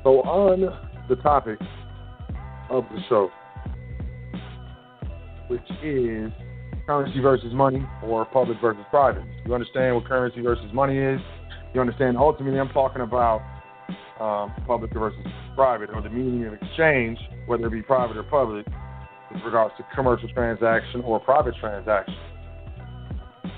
So on the topic of the show, which is currency versus money or public versus private. You understand what currency versus money is. You understand ultimately I'm talking about public versus private, or the meaning of exchange, whether it be private or public, with regards to commercial transaction or private transaction.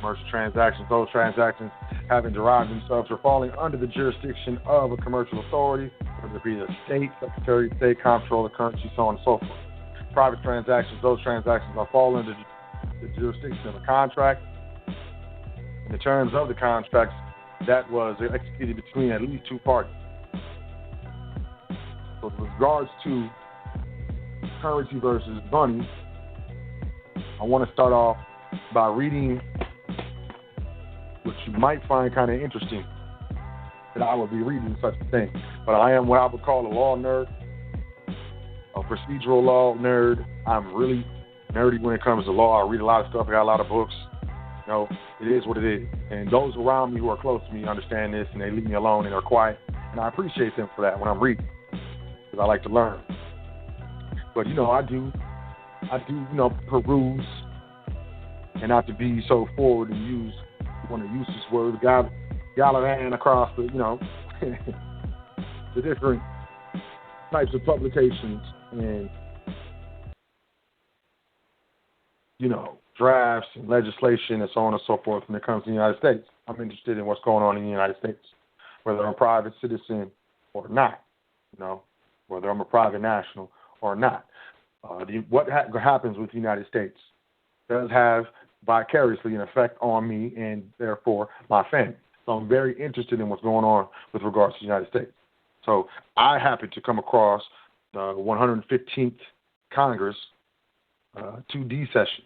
Commercial transactions, those transactions having derived themselves or falling under the jurisdiction of a commercial authority, whether it be the state, secretary of state, comptroller, currency, so on and so forth. Private transactions, those transactions are fall under the jurisdiction of a contract. In the terms of the contracts, that was executed between at least two parties. So with regards to currency versus money, I want to start off by reading what you might find kind of interesting, that I would be reading such a thing. But I am what I would call a law nerd, a procedural law nerd. I'm really nerdy when it comes to law. I read a lot of stuff. I got a lot of books. You know, it is what it is. And those around me who are close to me understand this, and they leave me alone and are quiet. And I appreciate them for that when I'm reading, because I like to learn. But, I do, peruse, and not to be so forward and want to use this word, gallivant across the, the different types of publications and, drafts and legislation and so on and so forth when it comes to the United States. I'm interested in what's going on in the United States, whether I'm a private citizen or not, whether I'm a private national or not. What happens with the United States does have vicariously an effect on me and therefore my family. So I'm very interested in what's going on with regards to the United States. So I happened to come across the 115th Congress 2D session,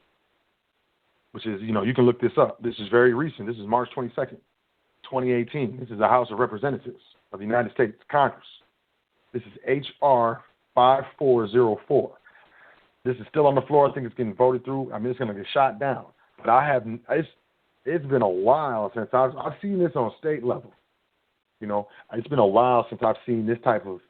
which is, you can look this up. This is very recent. This is March 22nd, 2018. This is the House of Representatives of the United States Congress. This is H.R. 5404. This is still on the floor. I think it's getting voted through. It's going to get shot down. But it's been a while since I've seen this on state level. It's been a while since I've seen this type of,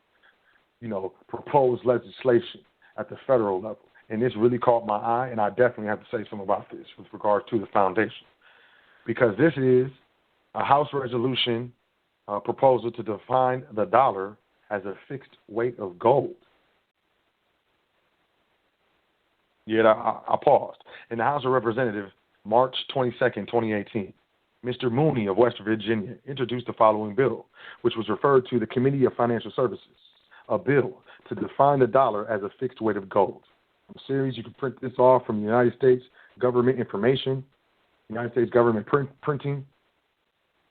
proposed legislation at the federal level. And this really caught my eye, and I definitely have to say something about this with regard to the foundation. Because this is a House resolution proposal to define the dollar as a fixed weight of gold. Yet I paused. In the House of Representatives, March 22nd, 2018, Mr. Mooney of West Virginia introduced the following bill, which was referred to the Committee of Financial Services, a bill to define the dollar as a fixed weight of gold. A series, you can print this off from the United States Government Information, United States Government Printing,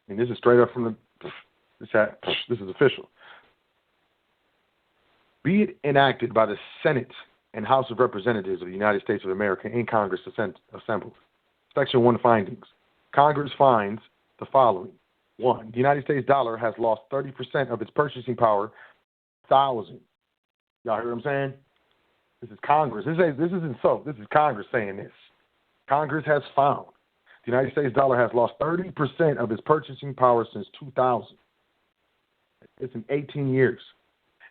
and this is straight up from this is official. Be it enacted by the Senate and House of Representatives of the United States of America in Congress assembled. Section 1 findings. Congress finds the following. 1. The United States dollar has lost 30% of its purchasing power. 1,000. Y'all hear what I'm saying? This is Congress. This isn't so. This is Congress saying this. Congress has found the United States dollar has lost 30% of its purchasing power since 2000. It's in 18 years.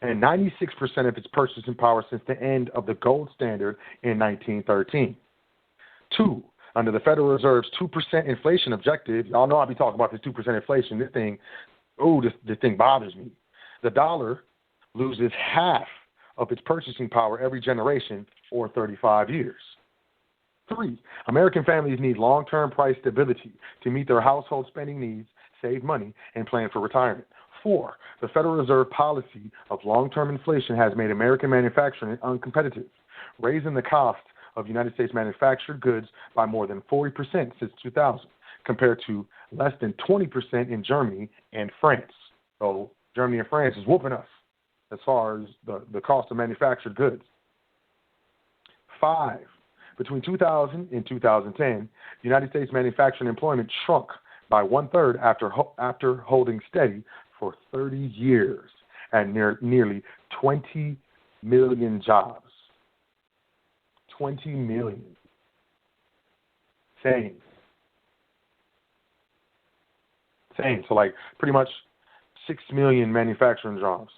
And 96% of its purchasing power since the end of the gold standard in 1913. 2. Under the Federal Reserve's 2% inflation objective, y'all know I'll be talking about this 2% inflation. This thing bothers me. The dollar loses half of its purchasing power every generation, or 35 years. 3. American families need long-term price stability to meet their household spending needs, save money, and plan for retirement. 4. The Federal Reserve policy of long-term inflation has made American manufacturing uncompetitive, raising the cost of United States manufactured goods by more than 40% since 2000, compared to less than 20% in Germany and France. So Germany and France is whooping us as far as the cost of manufactured goods. 5. Between 2000 and 2010, United States manufacturing employment shrunk by 1/3 after holding steady for 30 years at nearly 20 million jobs. 20 million. Same. So like pretty much 6 million manufacturing jobs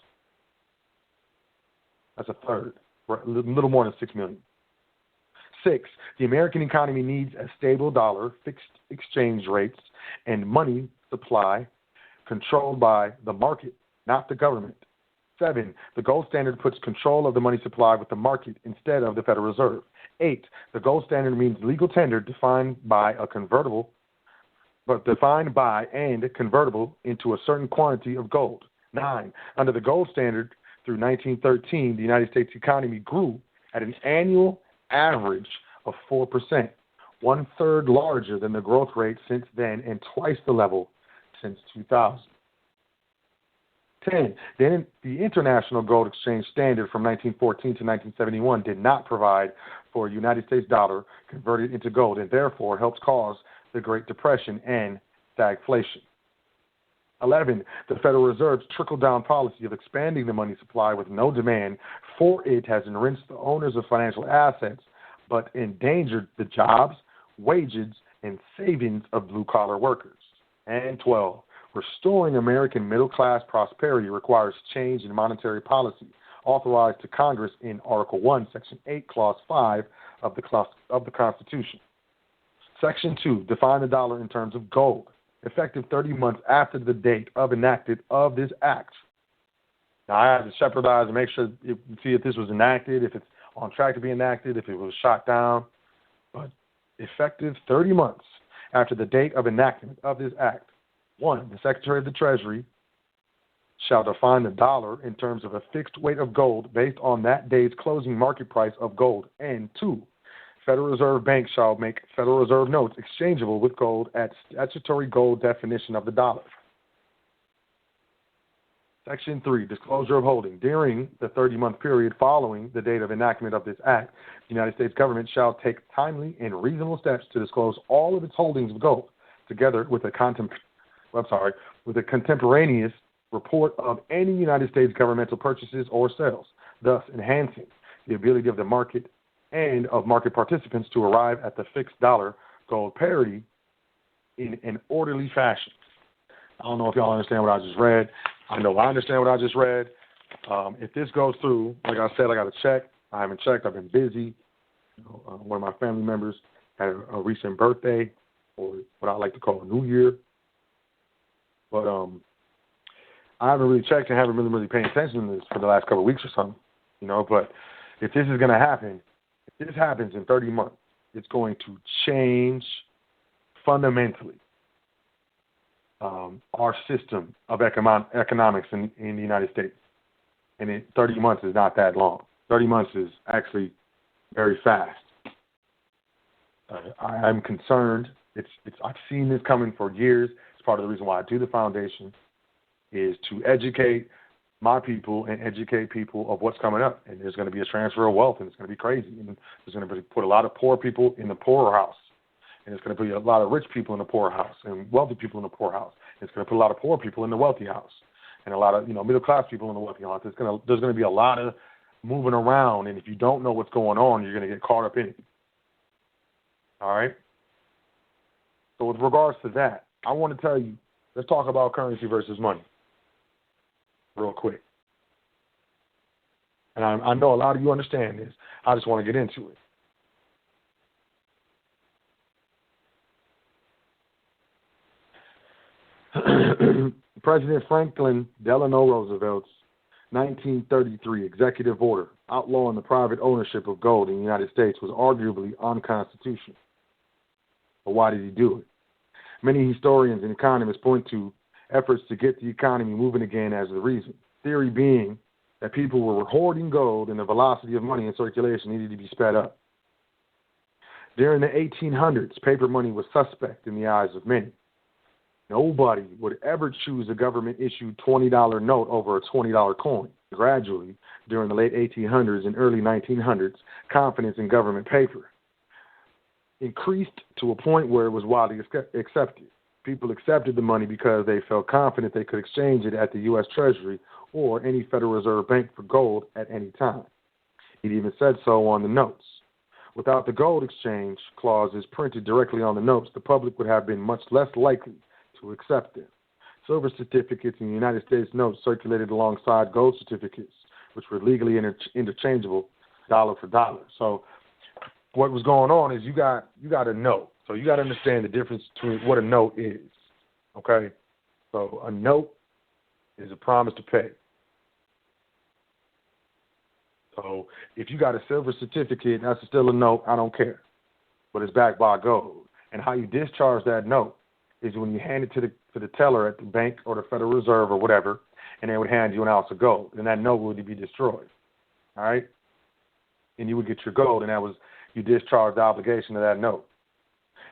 That's a third, a little more than 6 million. 6, the American economy needs a stable dollar, fixed exchange rates, and money supply controlled by the market, not the government. 7, the gold standard puts control of the money supply with the market instead of the Federal Reserve. 8, the gold standard means legal tender defined by and convertible into a certain quantity of gold. 9, under the gold standard through 1913, the United States economy grew at an annual average of 4%, one-third larger than the growth rate since then and twice the level since 2000. 10, the International Gold Exchange Standard from 1914 to 1971 did not provide for a United States dollar converted into gold and therefore helped cause the Great Depression and stagflation. 11, the Federal Reserve's trickle-down policy of expanding the money supply with no demand for it has enriched the owners of financial assets but endangered the jobs, wages, and savings of blue-collar workers. And 12, restoring American middle-class prosperity requires change in monetary policy authorized to Congress in Article 1, Section 8, Clause 5 of the Constitution. Section 2, define the dollar in terms of gold, effective 30 months after the date of enacted of this act. Now, I had to shepherdize and make sure see if this was enacted, if it's on track to be enacted, if it was shot down. But effective 30 months after the date of enactment of this act. 1, the Secretary of the Treasury shall define the dollar in terms of a fixed weight of gold based on that day's closing market price of gold. And 2, Federal Reserve Bank shall make Federal Reserve notes exchangeable with gold at statutory gold definition of the dollar. Section 3, disclosure of holding. During the 30-month period following the date of enactment of this act, the United States government shall take timely and reasonable steps to disclose all of its holdings of gold, together with a contemporaneous report of any United States governmental purchases or sales, thus enhancing the ability of the market and of market participants to arrive at the fixed dollar gold parity in an orderly fashion. I don't know if y'all understand what I just read. I know I understand what I just read. If this goes through, like I said, I got to check. I haven't checked. I've been busy. One of my family members had a recent birthday, or what I like to call a New Year. But I haven't really checked and haven't really paying attention to this for the last couple of weeks or something, But if this is going to happen, if this happens in 30 months, it's going to change fundamentally our system of economics in the United States. And 30 months is not that long. 30 months is actually very fast. I'm concerned. I've seen this coming for years. It's part of the reason why I do the foundation, is to educate my people and educate people of what's coming up. And there's going to be a transfer of wealth, and it's going to be crazy. And there's going to put a lot of poor people in the poorhouse. And it's going to put a lot of rich people in the poorhouse and wealthy people in the poorhouse. It's going to put a lot of poor people in the wealthy house and a lot of middle-class people in the wealthy house. There's going to be a lot of moving around, and if you don't know what's going on, you're going to get caught up in it. All right? So with regards to that, I want to tell you, let's talk about currency versus money real quick. And I know a lot of you understand this. I just want to get into it. President Franklin Delano Roosevelt's 1933 executive order outlawing the private ownership of gold in the United States was arguably unconstitutional. But why did he do it? Many historians and economists point to efforts to get the economy moving again as the reason. Theory being that people were hoarding gold and the velocity of money in circulation needed to be sped up. During the 1800s, paper money was suspect in the eyes of many. Nobody would ever choose a government-issued $20 note over a $20 coin. Gradually, during the late 1800s and early 1900s, confidence in government paper increased to a point where it was widely accepted. People accepted the money because they felt confident they could exchange it at the U.S. Treasury or any Federal Reserve Bank for gold at any time. It even said so on the notes. Without the gold exchange clauses printed directly on the notes, the public would have been much less likely to accept them. Silver certificates in the United States notes circulated alongside gold certificates which were legally interchangeable dollar for dollar. So what was going on is you got a note. So you got to understand the difference between what a note is. Okay? So a note is a promise to pay. So if you got a silver certificate, that's still a note, I don't care. But it's backed by gold. And how you discharge that note is when you hand it to the teller at the bank or the Federal Reserve or whatever, and they would hand you an ounce of gold, and that note would be destroyed. All right? And you would get your gold, and that was, you discharged the obligation of that note.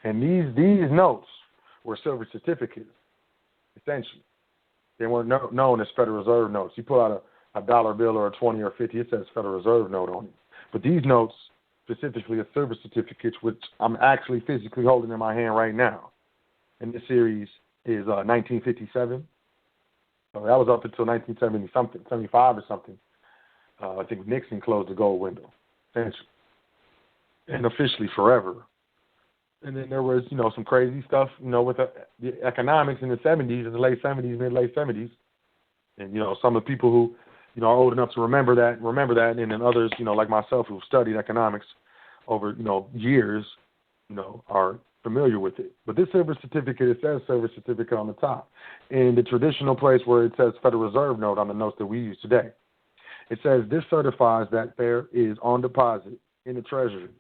And these notes were silver certificates, essentially. They weren't known as Federal Reserve notes. You pull out a dollar bill or a 20 or 50, it says Federal Reserve note on it. But these notes, specifically are silver certificates, which I'm actually physically holding in my hand right now. And this series is 1957. So that was up until 1970 something, 75 or something. I think Nixon closed the gold window, essentially, and officially forever. And then there was, some crazy stuff, with the economics in the 70s, in the late 70s, mid-late 70s. And, some of the people who, are old enough to remember that, and then others, like myself, who've studied economics over, years, are familiar with it. But this silver certificate, it says silver certificate on the top. In the traditional place where it says Federal Reserve note on the notes that we use today, it says this certifies that there is on deposit in the Treasury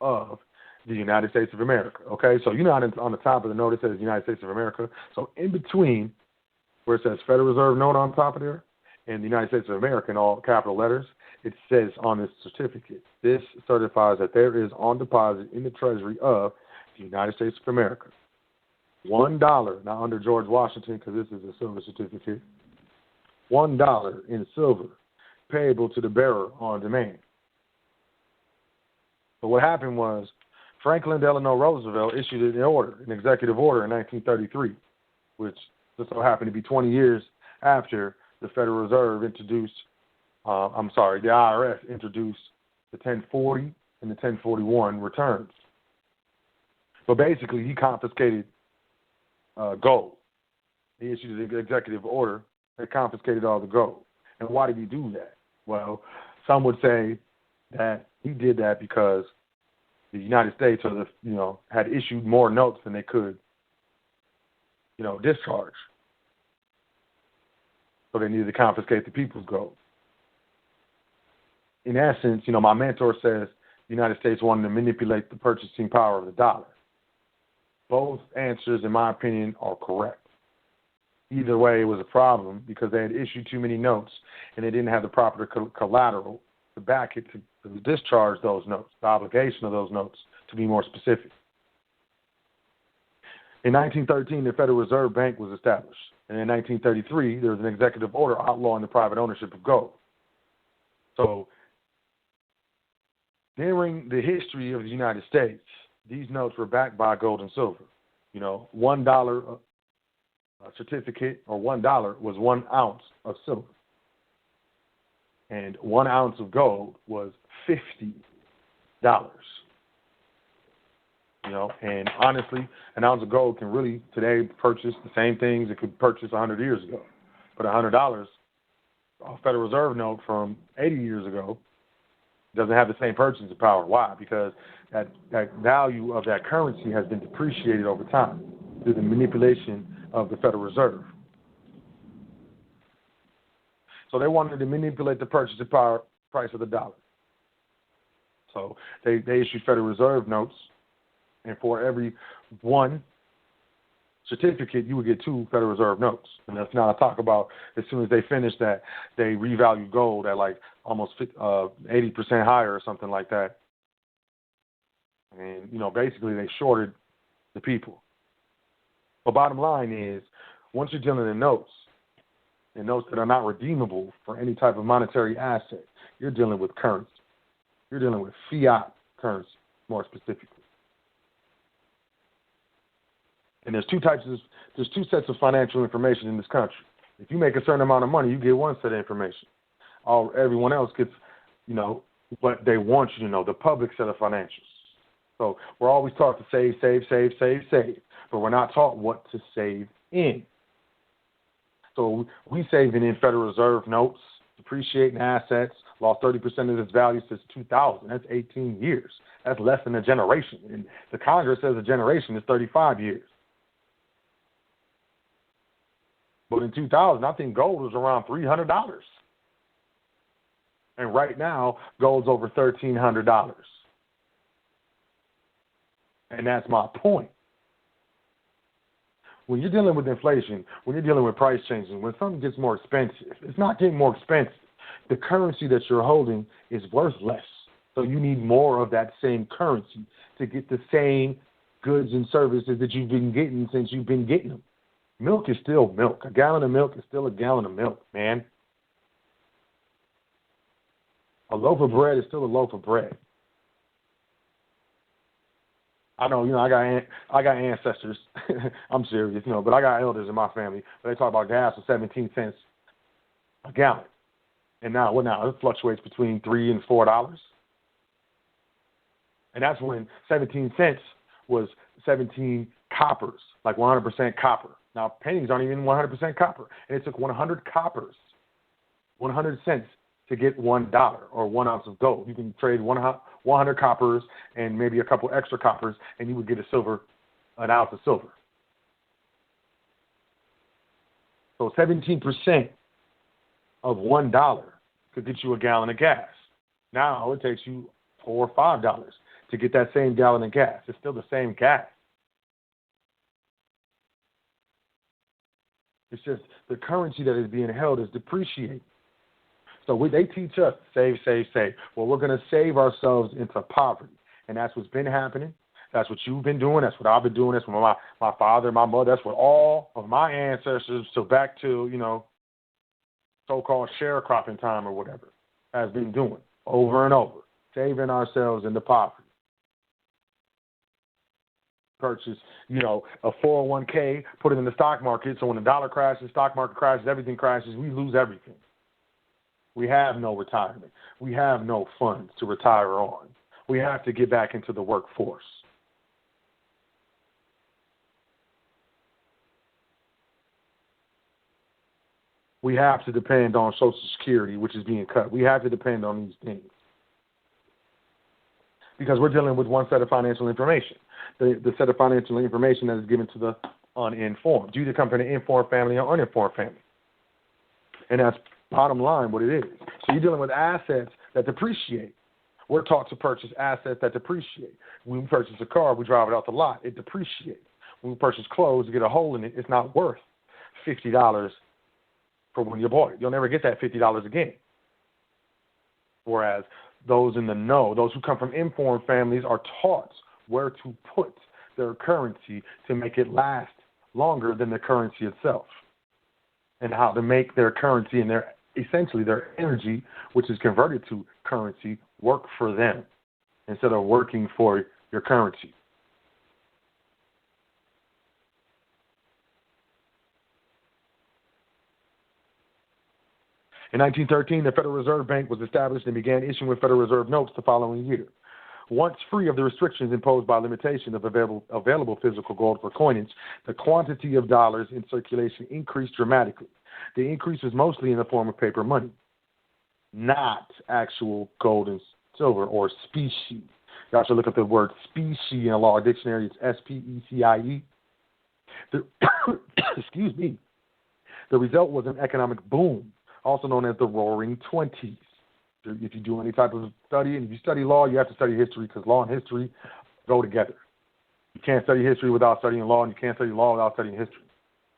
of the United States of America. Okay, so on the top of the note it says United States of America. So in between where it says Federal Reserve note on top of there and the United States of America in all capital letters, it says on this certificate, this certifies that there is on deposit in the Treasury of the United States of America $1, now under George Washington, because this is a silver certificate, $1 in silver payable to the bearer on demand. So what happened was Franklin Delano Roosevelt issued an executive order in 1933, which just so happened to be 20 years after the Federal Reserve introduced, the IRS introduced the 1040 and the 1041 returns. But basically, he confiscated gold. He issued an executive order that confiscated all the gold. And why did he do that? Well, some would say that he did that because the United States, had issued more notes than they could, discharge. So they needed to confiscate the people's gold. In essence, my mentor says the United States wanted to manipulate the purchasing power of the dollar. Both answers, in my opinion, are correct. Either way, it was a problem because they had issued too many notes and they didn't have the proper collateral to back it to discharge those notes, the obligation of those notes, to be more specific. In 1913, the Federal Reserve Bank was established. And in 1933, there was an executive order outlawing the private ownership of gold. So during the history of the United States, these notes were backed by gold and silver. $1 certificate or $1 was 1 ounce of silver. And 1 ounce of gold was $50. And honestly, an ounce of gold can really today purchase the same things it could purchase 100 years ago. But $100, a Federal Reserve note from 80 years ago, doesn't have the same purchasing power. Why? Because that value of that currency has been depreciated over time through the manipulation of the Federal Reserve. So they wanted to manipulate the purchasing power price of the dollar. So they issued Federal Reserve notes, and for every 1 certificate, you would get 2 Federal Reserve notes. And that's now I talk about as soon as they finished that, they revalued gold at like almost 80% higher or something like that. And, basically they shorted the people. But bottom line is, once you're dealing in notes, and notes that are not redeemable for any type of monetary asset, you're dealing with currency. You're dealing with fiat currency, more specifically. And there's two sets of financial information in this country. If you make a certain amount of money, you get one set of information. Everyone else gets, what they want you to know, the public set of financials. So we're always taught to save, but we're not taught what to save in. So we saving in Federal Reserve notes, depreciating assets, lost 30% of its value since 2000. That's 18 years. That's less than a generation. And the Congress says a generation is 35 years. But in 2000, I think gold was around $300. And right now, gold's over $1,300. And that's my point. When you're dealing with inflation, when you're dealing with price changes, when something gets more expensive, it's not getting more expensive. The currency that you're holding is worth less. So you need more of that same currency to get the same goods and services that you've been getting since you've been getting them. Milk is still milk. A gallon of milk is still a gallon of milk, man. A loaf of bread is still a loaf of bread. I know, I got ancestors. I'm serious, but I got elders in my family. But they talk about gas was 17 cents a gallon, and now what? Now it fluctuates between $3 and $4, and that's when 17 cents was 17 coppers, like 100% copper. Now pennies aren't even 100% copper, and it took 100 coppers, 100 cents to get $1 or 1 ounce of gold. You can trade 100 coppers and maybe a couple extra coppers, and you would get an ounce of silver. So 17% of $1 could get you a gallon of gas. Now it takes you $4 or $5 to get that same gallon of gas. It's still the same gas. It's just the currency that is being held is depreciating. So they teach us save, save, save. Well, we're going to save ourselves into poverty. And that's what's been happening. That's what you've been doing. That's what I've been doing. That's what my father, my mother, that's what all of my ancestors, so back to, so-called sharecropping time or whatever, has been doing over and over, saving ourselves into poverty. Purchase, a 401k, put it in the stock market. So when the dollar crashes, stock market crashes, everything crashes, we lose everything. We have no retirement. We have no funds to retire on. We have to get back into the workforce. We have to depend on Social Security, which is being cut. We have to depend on these things because we're dealing with one set of financial information, the set of financial information that is given to the uninformed. You either come from an informed family or uninformed family. And that's bottom line what it is. So you're dealing with assets that depreciate. We're taught to purchase assets that depreciate. When we purchase a car, we drive it off the lot. It depreciates. When we purchase clothes, you get a hole in it. It's not worth $50 for when you bought it. You'll never get that $50 again. Whereas those in the know, those who come from informed families, are taught where to put their currency to make it last longer than the currency itself, and how to make their currency and essentially their energy, which is converted to currency, work for them instead of working for your currency. In 1913, the Federal Reserve Bank was established and began issuing Federal Reserve notes the following year. Once free of the restrictions imposed by limitation of available physical gold for coinage, the quantity of dollars in circulation increased dramatically. The increase was mostly in the form of paper money, not actual gold and silver or specie. You should look up the word specie in a law dictionary. It's S-P-E-C-I-E. Excuse me. The result was an economic boom, also known as the Roaring Twenties. If you do any type of study, and if you study law, you have to study history because law and history go together. You can't study history without studying law, and you can't study law without studying history.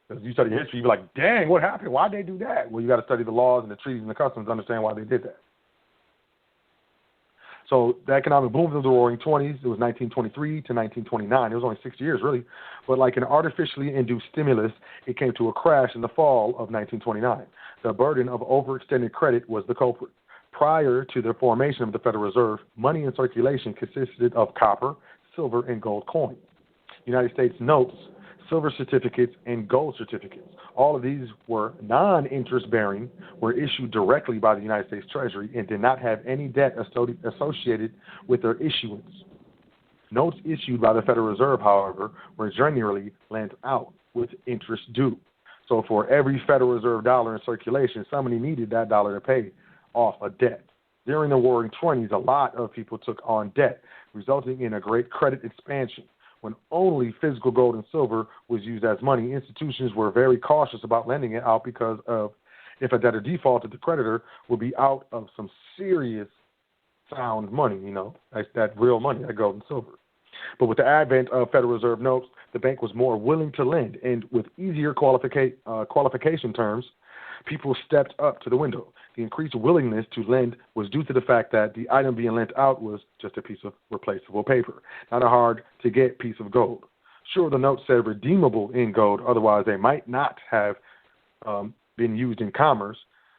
Because if you study history, you'll be like, dang, what happened? Why'd they do that? Well, you got to study the laws and the treaties and the customs to understand why they did that. So the economic boom of the Roaring Twenties, it was 1923 to 1929. It was only 6 years, really. But like an artificially induced stimulus, it came to a crash in the fall of 1929. The burden of overextended credit was the culprit. Prior to the formation of the Federal Reserve, money in circulation consisted of copper, silver, and gold coins. United States notes, silver certificates, and gold certificates. All of these were non-interest bearing, were issued directly by the United States Treasury, and did not have any debt associated with their issuance. Notes issued by the Federal Reserve, however, were generally lent out with interest due. So for every Federal Reserve dollar in circulation, somebody needed that dollar to pay off a debt. During the Roaring '20s, a lot of people took on debt, resulting in a great credit expansion. When only physical gold and silver was used as money, institutions were very cautious about lending it out because of if a debtor defaulted, the creditor would be out of some serious sound money, that real money, that gold and silver. But with the advent of Federal Reserve notes, the bank was more willing to lend, and with easier qualification terms, people stepped up to the window. The increased willingness to lend was due to the fact that the item being lent out was just a piece of replaceable paper, not a hard-to-get piece of gold. Sure, the note said redeemable in gold, otherwise they might not have been used in commerce,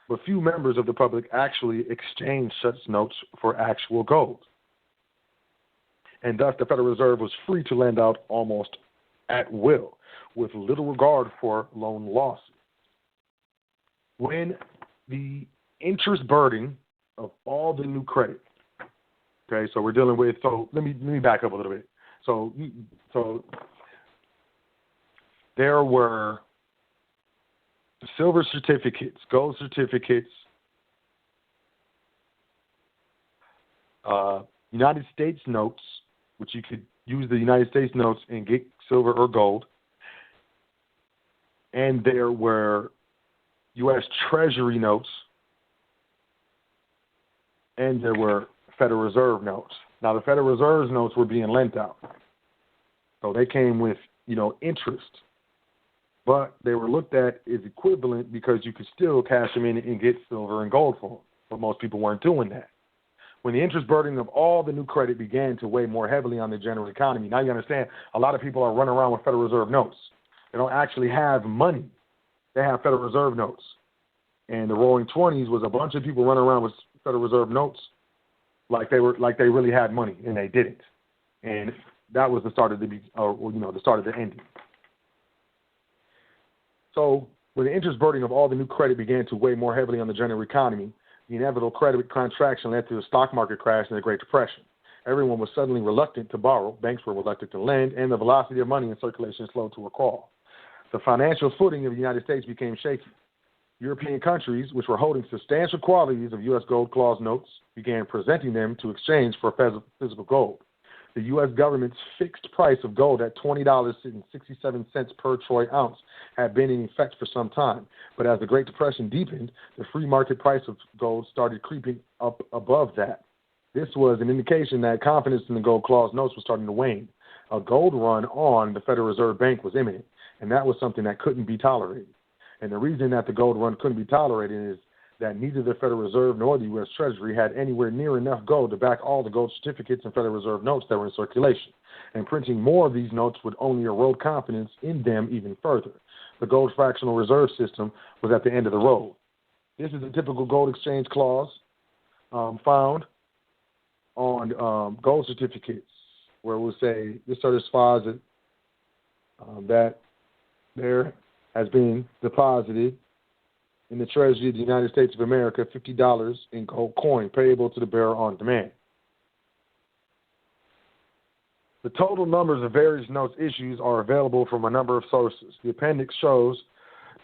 but few members of the public actually exchanged such notes for actual gold. And thus the Federal Reserve was free to lend out almost at will, with little regard for loan losses. When the interest burden of all the new credit, okay, so we're dealing with, so let me back up a little bit. So there were silver certificates, gold certificates, United States notes, which you could use the United States notes and get silver or gold. And there were U.S. Treasury notes, and there were Federal Reserve notes. Now, the Federal Reserve notes were being lent out. So they came with, interest. But they were looked at as equivalent because you could still cash them in and get silver and gold for them. But most people weren't doing that. When the interest burden of all the new credit began to weigh more heavily on the general economy, now you understand a lot of people are running around with Federal Reserve notes. They don't actually have money. They have Federal Reserve notes. And the Roaring '20s was a bunch of people running around with Federal Reserve notes like they really had money, and they didn't. And that was the start of the start of the ending. So when the interest burden of all the new credit began to weigh more heavily on the general economy, the inevitable credit contraction led to a stock market crash and the Great Depression. Everyone was suddenly reluctant to borrow, banks were reluctant to lend, and the velocity of money in circulation slowed to a crawl. The financial footing of the United States became shaky. European countries, which were holding substantial quantities of U.S. gold clause notes, began presenting them to exchange for physical gold. The U.S. government's fixed price of gold at $20.67 per troy ounce had been in effect for some time. But as the Great Depression deepened, the free market price of gold started creeping up above that. This was an indication that confidence in the gold clause notes was starting to wane. A gold run on the Federal Reserve Bank was imminent, and that was something that couldn't be tolerated. And the reason that the gold run couldn't be tolerated is that neither the Federal Reserve nor the U.S. Treasury had anywhere near enough gold to back all the gold certificates and Federal Reserve notes that were in circulation. And printing more of these notes would only erode confidence in them even further. The gold fractional reserve system was at the end of the road. This is a typical gold exchange clause found on gold certificates, where it will say, this certifies that there has been deposited in the Treasury of the United States of America, $50 in gold coin payable to the bearer on demand. The total numbers of various notes issues are available from a number of sources. The appendix shows,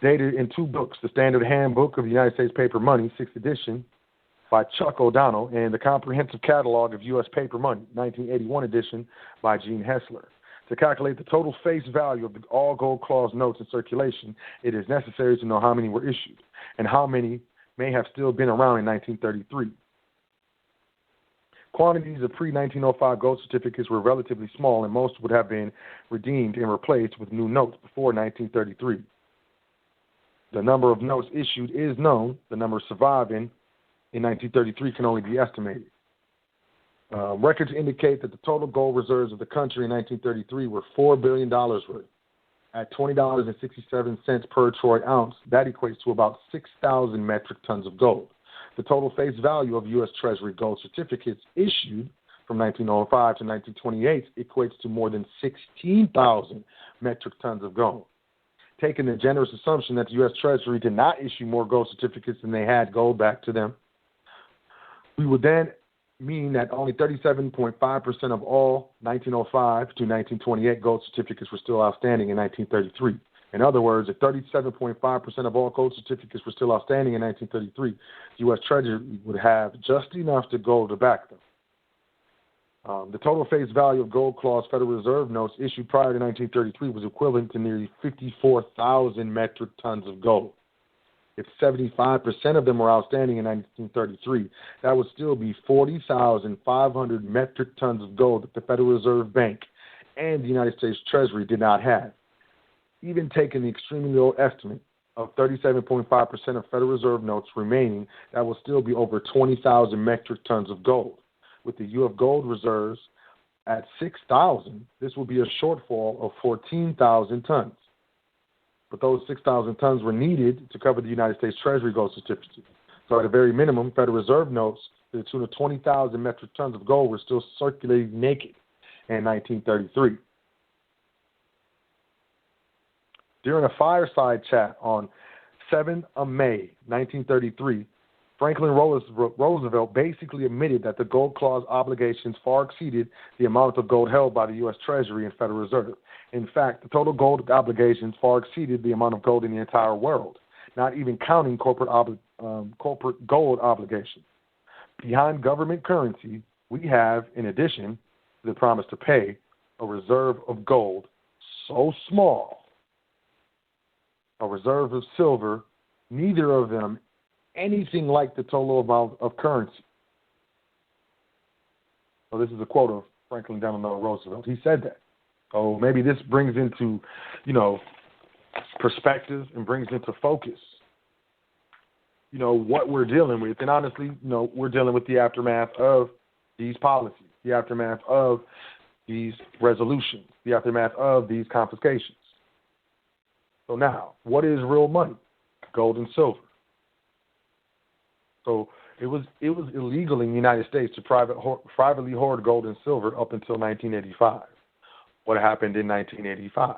dated in two books, the Standard Handbook of the United States Paper Money, 6th edition, by Chuck O'Donnell, and the Comprehensive Catalog of U.S. Paper Money, 1981 edition, by Gene Hessler. To calculate the total face value of all gold clause notes in circulation, it is necessary to know how many were issued and how many may have still been around in 1933. Quantities of pre-1905 gold certificates were relatively small, and most would have been redeemed and replaced with new notes before 1933. The number of notes issued is known. The number surviving in 1933 can only be estimated. Records indicate that the total gold reserves of the country in 1933 were $4 billion worth. At $20.67 per troy ounce, that equates to about 6,000 metric tons of gold. The total face value of U.S. Treasury gold certificates issued from 1905 to 1928 equates to more than 16,000 metric tons of gold. Taking the generous assumption that the U.S. Treasury did not issue more gold certificates than they had gold back to them, we would then mean that only 37.5% of all 1905 to 1928 gold certificates were still outstanding in 1933. In other words, if 37.5% of all gold certificates were still outstanding in 1933, the U.S. Treasury would have just enough to go to back them. The total face value of gold clause Federal Reserve notes issued prior to 1933 was equivalent to nearly 54,000 metric tons of gold. If 75% of them were outstanding in 1933, that would still be 40,500 metric tons of gold that the Federal Reserve Bank and the United States Treasury did not have. Even taking the extremely low estimate of 37.5% of Federal Reserve notes remaining, that will still be over 20,000 metric tons of gold. With the U of gold reserves at 6,000, this will be a shortfall of 14,000 tons. But those 6,000 tons were needed to cover the United States Treasury gold certificates. So at a very minimum, Federal Reserve notes to the tune of 20,000 metric tons of gold were still circulating naked in 1933. During a fireside chat on 7th of May, 1933, Franklin Roosevelt basically admitted that the gold clause obligations far exceeded the amount of gold held by the U.S. Treasury and Federal Reserve. In fact, the total gold obligations far exceeded the amount of gold in the entire world, not even counting corporate gold obligations. Behind government currency, we have, in addition to the promise to pay, a reserve of gold so small, a reserve of silver, neither of them anything like the total amount of currency. So this is a quote of Franklin Delano Roosevelt. He said that. So maybe this brings into, perspective and brings into focus, what we're dealing with. And honestly, we're dealing with the aftermath of these policies, the aftermath of these resolutions, the aftermath of these confiscations. So now, what is real money? Gold and silver. So it was illegal in the United States to privately hoard gold and silver up until 1985. What happened in 1985?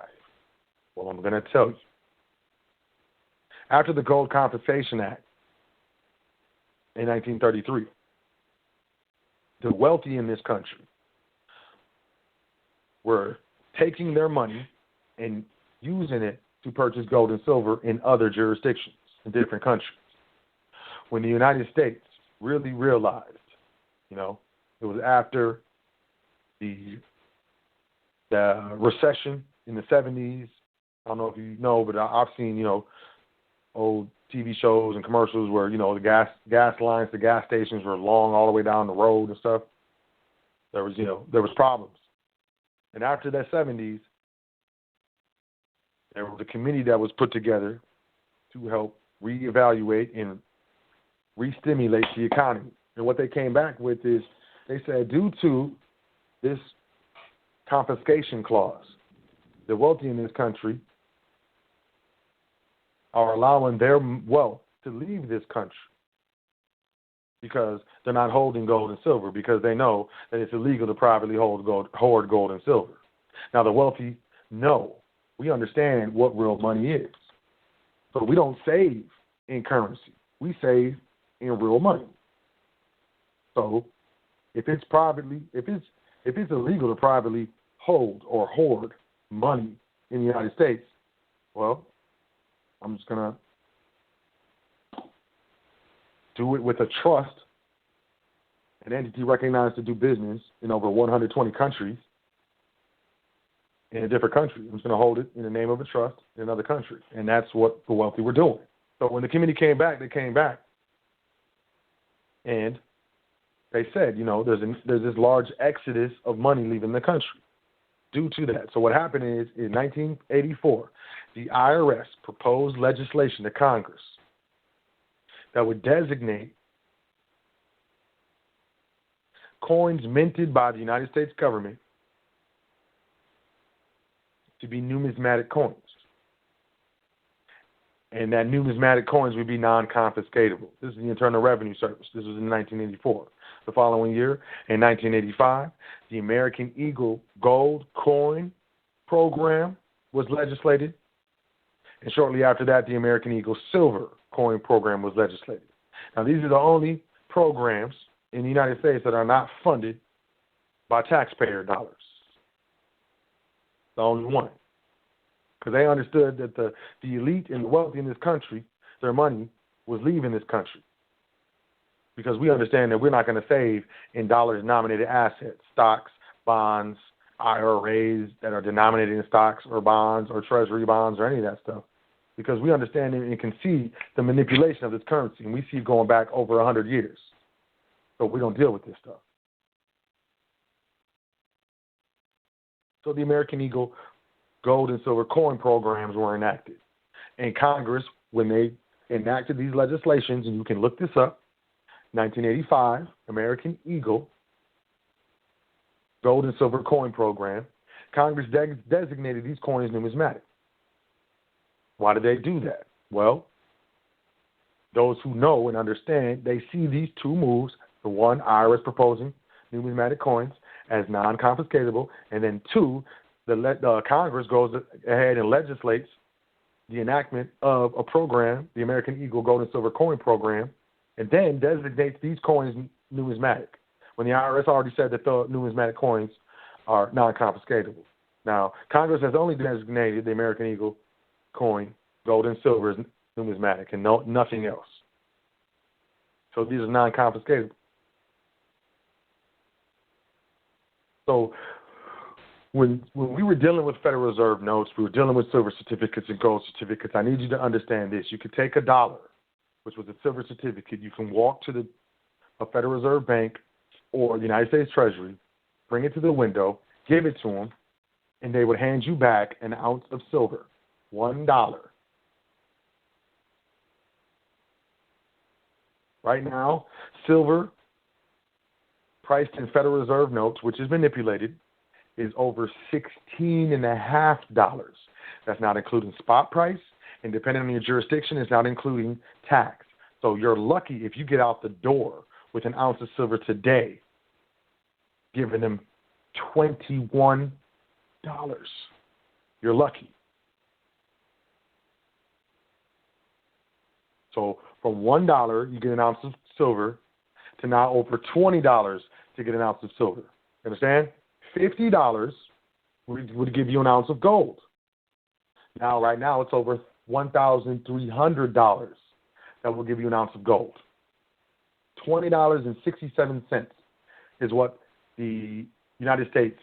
Well, I'm going to tell you. After the Gold Confiscation Act in 1933, the wealthy in this country were taking their money and using it to purchase gold and silver in other jurisdictions, in different countries. When the United States really realized, it was after the recession in the 70s. I don't know if you know, but I've seen, old TV shows and commercials where, the gas lines, the gas stations were long all the way down the road and stuff. There was problems. And after that 70s, there was a committee that was put together to help reevaluate and re-stimulate the economy. And what they came back with is they said, due to this confiscation clause, the wealthy in this country are allowing their wealth to leave this country because they're not holding gold and silver, because they know that it's illegal to privately hoard gold and silver. Now, the wealthy know. We understand what real money is. So we don't save in currency. We save in real money. So if it's illegal to privately hold or hoard money in the United States, well, I'm just going to do it with a trust, an entity recognized to do business in over 120 countries, in a different country. I'm just going to hold it in the name of a trust in another country. And that's what the wealthy were doing. So when the committee came back, they came back and they said, there's this large exodus of money leaving the country due to that. So what happened is, in 1984, the IRS proposed legislation to Congress that would designate coins minted by the United States government to be numismatic coins. And that numismatic coins would be non-confiscatable. This is the Internal Revenue Service. This was in 1984. The following year, in 1985, the American Eagle Gold Coin Program was legislated. And shortly after that, the American Eagle Silver Coin Program was legislated. Now, these are the only programs in the United States that are not funded by taxpayer dollars. The only one. because they understood that the elite and the wealthy in this country, their money was leaving this country. Because we understand that we're not going to save in dollars-denominated assets, stocks, bonds, IRAs that are denominated in stocks or bonds or treasury bonds or any of that stuff. Because we understand and can see the manipulation of this currency, and we see it going back over 100 years. So we don't deal with this stuff. So the American Eagle gold and silver coin programs were enacted. And Congress, when they enacted these legislations, and you can look this up, 1985, American Eagle gold and silver coin program, Congress designated these coins numismatic. Why did they do that? Well, those who know and understand, they see these two moves, the one, IRS proposing numismatic coins as non-confiscatable, and then two, the Congress goes ahead and legislates the enactment of a program, the American Eagle gold and silver coin program, and then designates these coins numismatic, when the IRS already said that the numismatic coins are non-confiscatable. Now, Congress has only designated the American Eagle coin, gold and silver, as numismatic, and nothing else. So these are non-confiscatable. So when we were dealing with Federal Reserve notes, we were dealing with silver certificates and gold certificates. I need you to understand this. You could take $1, which was a silver certificate. You can walk to a Federal Reserve Bank or the United States Treasury, bring it to the window, give it to them, and they would hand you back an ounce of silver, $1. Right now, silver priced in Federal Reserve notes, which is manipulated, is over $16.50. That's not including spot price, and depending on your jurisdiction, it's not including tax. So you're lucky if you get out the door with an ounce of silver today, giving them $21. You're lucky. So from $1, you get an ounce of silver, to now over $20 to get an ounce of silver. You understand? $50 would give you an ounce of gold. Now, right now, it's over $1,300 that will give you an ounce of gold. $20.67 is what the United States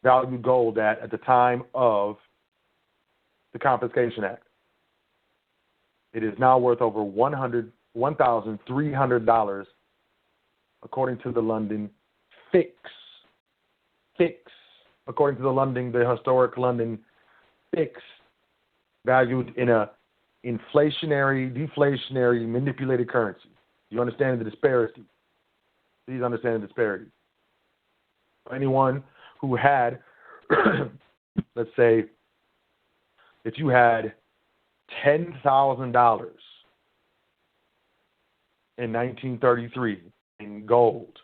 valued gold at the time of the Confiscation Act. It is now worth over $1,300 according to the London Fix. According to the historic London Fix, valued in a inflationary, deflationary, manipulated currency. You understand the disparity? Please understand the disparity. Anyone who had, let's say, if you had $10,000 in 1933 in gold,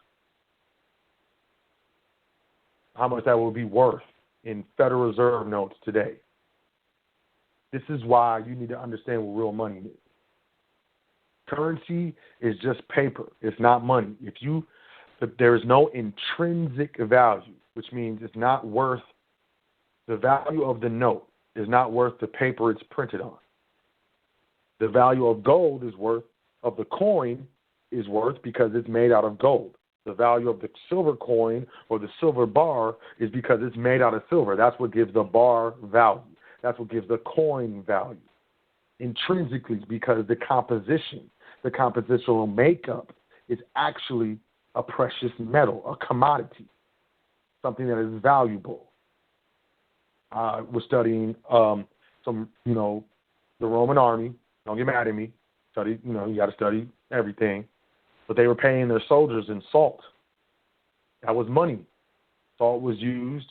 how much that will be worth in Federal Reserve notes today. This is why you need to understand what real money is. Currency is just paper. It's not money. There is no intrinsic value, which means it's not worth, the value of the note is not worth the paper it's printed on. The value of gold is worth, of the coin is worth because it's made out of gold. The value of the silver coin or the silver bar is because it's made out of silver. That's what gives the bar value. That's what gives the coin value. Intrinsically, because the compositional makeup is actually a precious metal, a commodity, something that is valuable. I was studying the Roman army. Don't get mad at me. You got to study everything. But they were paying their soldiers in salt. That was money. Salt was used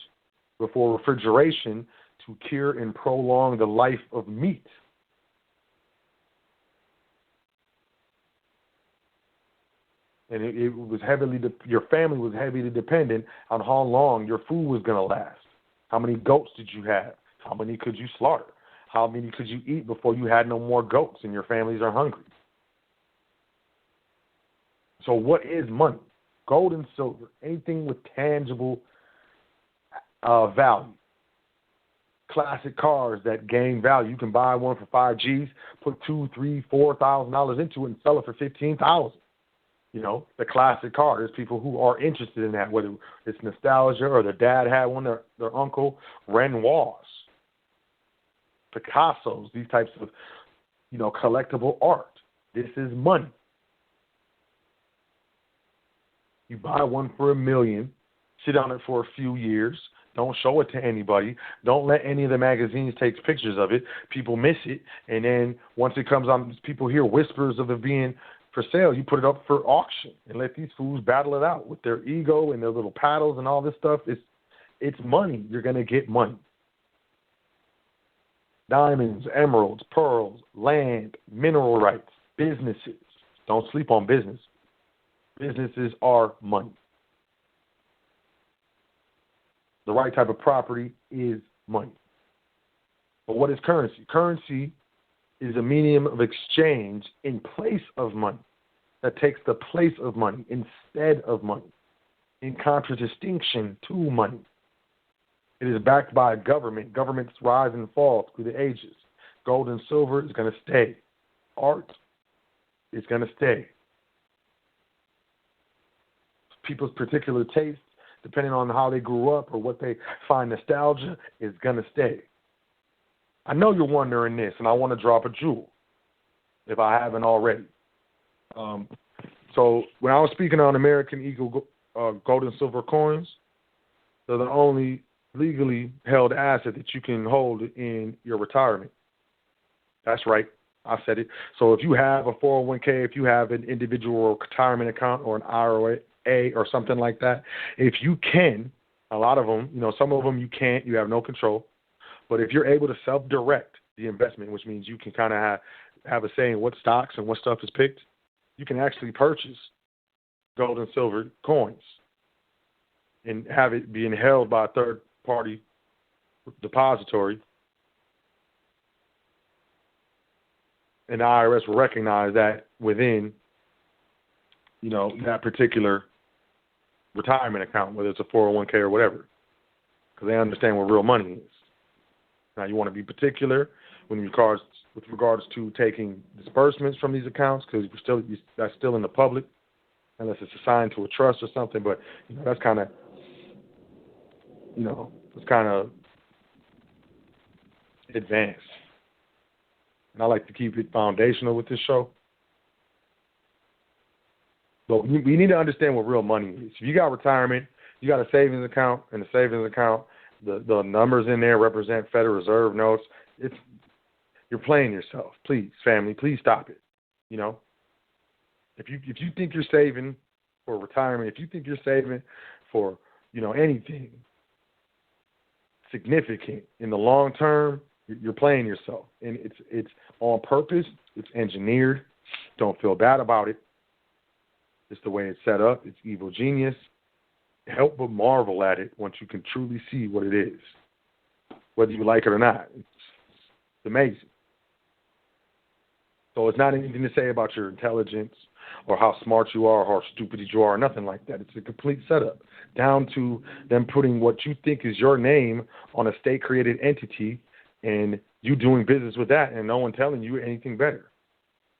before refrigeration to cure and prolong the life of meat. And it was your family was heavily dependent on how long your food was going to last. How many goats did you have? How many could you slaughter? How many could you eat before you had no more goats and your families are hungry? So what is money? Gold and silver, anything with tangible value. classic cars that gain value. You can buy one for 5 G's, put $2,000, $3,000, $4,000 into it, and sell it for $15,000. You know, the classic car. There's people who are interested in that, whether it's nostalgia or their dad had one, their uncle, Renoirs, Picassos, these types of, you know, collectible art. This is money. You buy one for $1 million, sit on it for a few years, don't show it to anybody, don't let any of the magazines take pictures of it. People miss it, and then once it comes on, people hear whispers of it being for sale. You put it up for auction and let these fools battle it out with their ego and their little paddles and all this stuff. It's money. You're going to get money. Diamonds, emeralds, pearls, land, mineral rights, businesses. Don't sleep on business. Businesses are money. The right type of property is money. But what is currency? Currency is a medium of exchange in place of money, that takes the place of money instead of money, in contradistinction to money. It is backed by a government. Governments rise and fall through the ages. Gold and silver is going to stay. Art is going to stay. People's particular tastes, depending on how they grew up or what they find nostalgia, is going to stay. I know you're wondering this, and I want to drop a jewel, if I haven't already. So when I was speaking on American Eagle gold and silver coins, they're the only legally held asset that you can hold in your retirement. That's right. I said it. So if you have a 401k, if you have an individual retirement account or an IRA or something like that, if you can, a lot of them, you know, some of them you can't, you have no control. But if you're able to self-direct the investment, which means you can kind of have a say in what stocks and what stuff is picked, you can actually purchase gold and silver coins and have it being held by a third-party depository. And the IRS will recognize that within, you know, that particular retirement account, whether it's a 401k or whatever, because they understand what real money is. Now, you want to be particular with regards to taking disbursements from these accounts, because that's still in the public, unless it's assigned to a trust or something. But you know, that's kind of advanced. And I like to keep it foundational with this show. But we need to understand what real money is. If you got retirement, you got a savings account, and the savings account, the numbers in there represent Federal Reserve notes. You're playing yourself. Please, family, please stop it. You know, if you think you're saving for retirement, if you think you're saving for, you know, anything significant in the long term, you're playing yourself, and it's on purpose. It's engineered. Don't feel bad about it. It's the way it's set up. It's evil genius. Help but marvel at it once you can truly see what it is, whether you like it or not. It's amazing. So it's not anything to say about your intelligence or how smart you are or how stupid you are, nothing like that. It's a complete setup, down to them putting what you think is your name on a state-created entity and you doing business with that and no one telling you anything better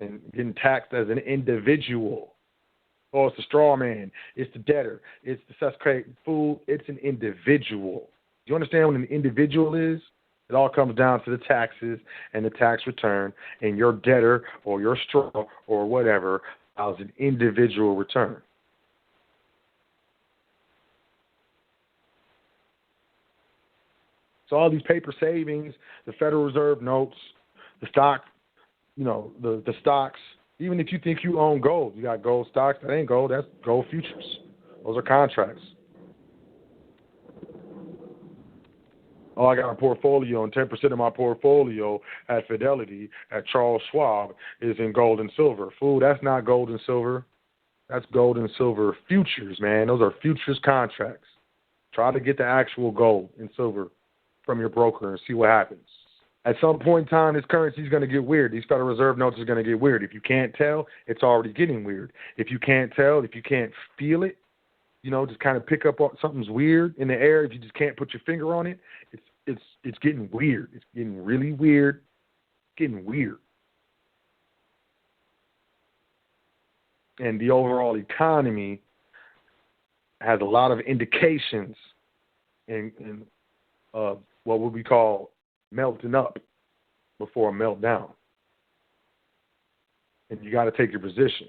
and getting taxed as an individual. Oh, it's the straw man. It's the debtor. It's the suspect fool. It's an individual. Do you understand what an individual is? It all comes down to the taxes and the tax return, and your debtor or your straw or whatever files an individual return. So all these paper savings, the Federal Reserve notes, the stock, you know, the stocks. Even if you think you own gold, you got gold stocks. That ain't gold. That's gold futures. Those are contracts. Oh, I got a portfolio, and 10% of my portfolio at Fidelity, at Charles Schwab, is in gold and silver. Fool, that's not gold and silver. That's gold and silver futures, man. Those are futures contracts. Try to get the actual gold and silver from your broker and see what happens. At some point in time, this currency is going to get weird. These Federal Reserve notes are going to get weird. If you can't tell, it's already getting weird. If you can't tell, if you can't feel it, you know, just kind of pick up on something's weird in the air. If you just can't put your finger on it, it's getting weird. It's getting really weird. Getting weird. And the overall economy has a lot of indications in what would we call melting up before a meltdown. And you got to take your position.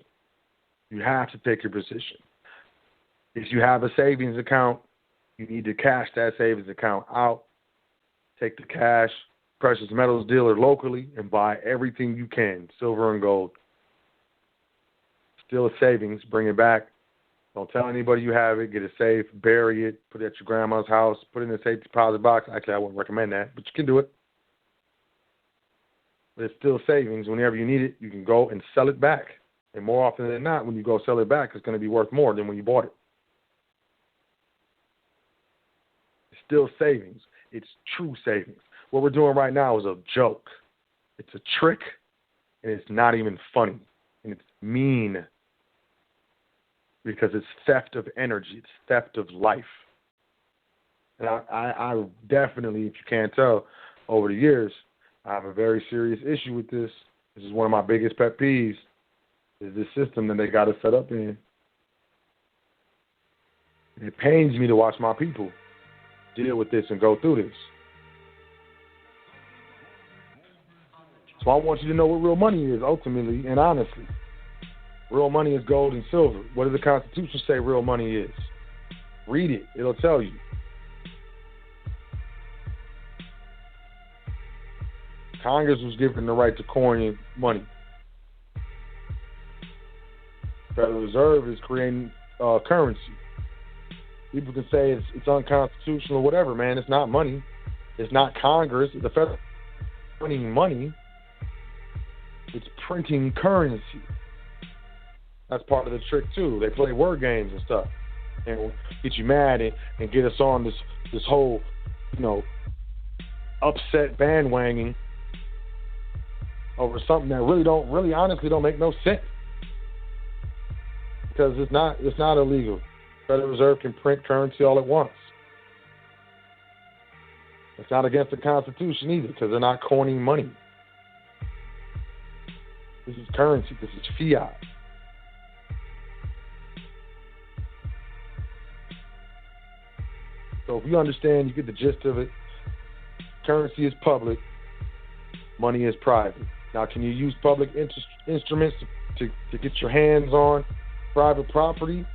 You have to take your position. If you have a savings account, you need to cash that savings account out. Take the cash, precious metals dealer locally, and buy everything you can, silver and gold. Still a savings, bring it back. Don't tell anybody you have it. Get it safe, bury it, put it at your grandma's house, put it in a safe deposit box. Actually, I wouldn't recommend that, but you can do it. But it's still savings. Whenever you need it, you can go and sell it back. And more often than not, when you go sell it back, it's going to be worth more than when you bought it. It's still savings. It's true savings. What we're doing right now is a joke. It's a trick, and it's not even funny. And it's mean because it's theft of energy. It's theft of life. And I definitely, if you can't tell, over the years, I have a very serious issue with this. This is one of my biggest pet peeves, is this system that they got us set up in. And it pains me to watch my people deal with this and go through this. So I want you to know what real money is, ultimately and honestly. Real money is gold and silver. What does the Constitution say real money is? Read it. It'll tell you. Congress was given the right to coin money. Federal Reserve is creating currency. People can say it's unconstitutional or whatever, man. It's not money. It's not Congress. The federal printing money. It's printing currency. That's part of the trick too. They play word games and stuff, and get you mad and get us on this whole, upset bandwagoning over something that really honestly don't make no sense. Because it's not illegal. Federal Reserve can print currency all it wants. It's not against the Constitution either, because they're not coining money. This is currency. This is fiat. So if you understand, you get the gist of it. Currency is public. Money is private. Now, can you use public instruments to get your hands on private property?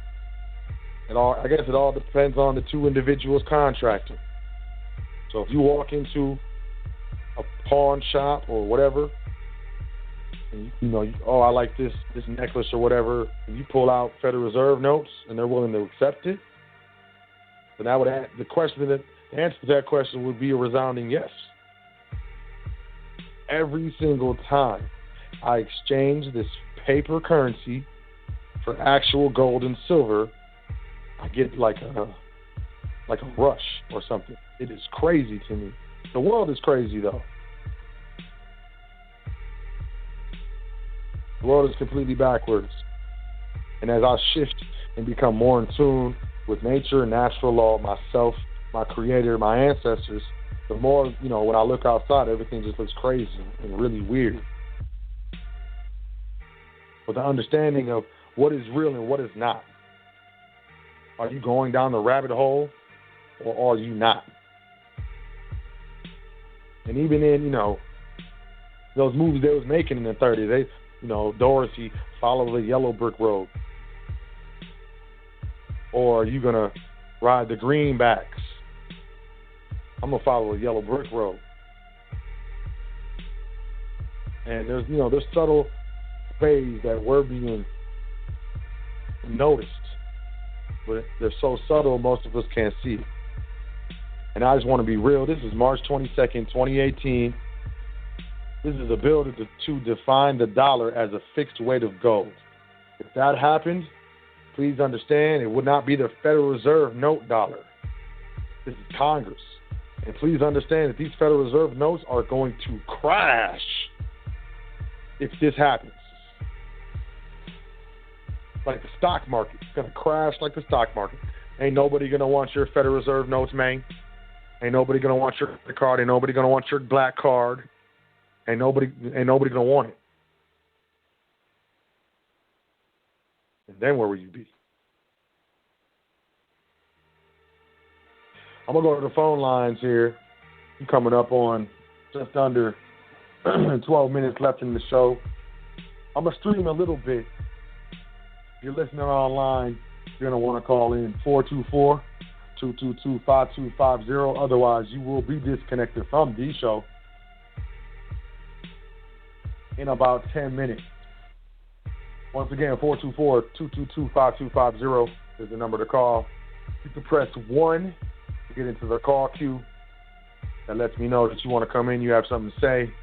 I guess it all depends on the two individuals contracting. So if you walk into a pawn shop or whatever, and I like this necklace or whatever, and you pull out Federal Reserve notes and they're willing to accept it, then I would add the answer to that question would be a resounding yes. Every single time I exchange this paper currency for actual gold and silver, I get like a rush or something. It is crazy to me. The world is crazy though. The world is completely backwards. And as I shift and become more in tune with nature, natural law, myself, my creator, my ancestors, the more, when I look outside, everything just looks crazy and really weird. But the understanding of what is real and what is not. Are you going down the rabbit hole or are you not? And even in, those movies they was making in the 30s, Dorothy, follow the yellow brick road. Or are you going to ride the greenbacks? I'm going to follow the yellow brick road. And there's subtle ways that we're being noticed. But they're so subtle, most of us can't see it. And I just want to be real. This is March 22nd, 2018. This is a bill to define the dollar as a fixed weight of gold. If that happened, please understand it would not be the Federal Reserve note dollar. This is Congress. And please understand that these Federal Reserve notes are going to crash if this happens. Like the stock market. It's going to crash like the stock market. Ain't nobody going to want your Federal Reserve notes, man. Ain't nobody gonna want your card. Ain't nobody gonna want your black card. Ain't nobody gonna want it. And then where will you be? I'm gonna go to the phone lines here. I'm coming up on just under 12 minutes left in the show. I'm gonna stream a little bit. If you're listening online, you're gonna want to call in 424-222-5250. Otherwise, you will be disconnected from the show in about 10 minutes. Once again, 424-222-5250 is the number to call. You can press 1 to get into the call queue. That lets me know that you want to come in, you have something to say.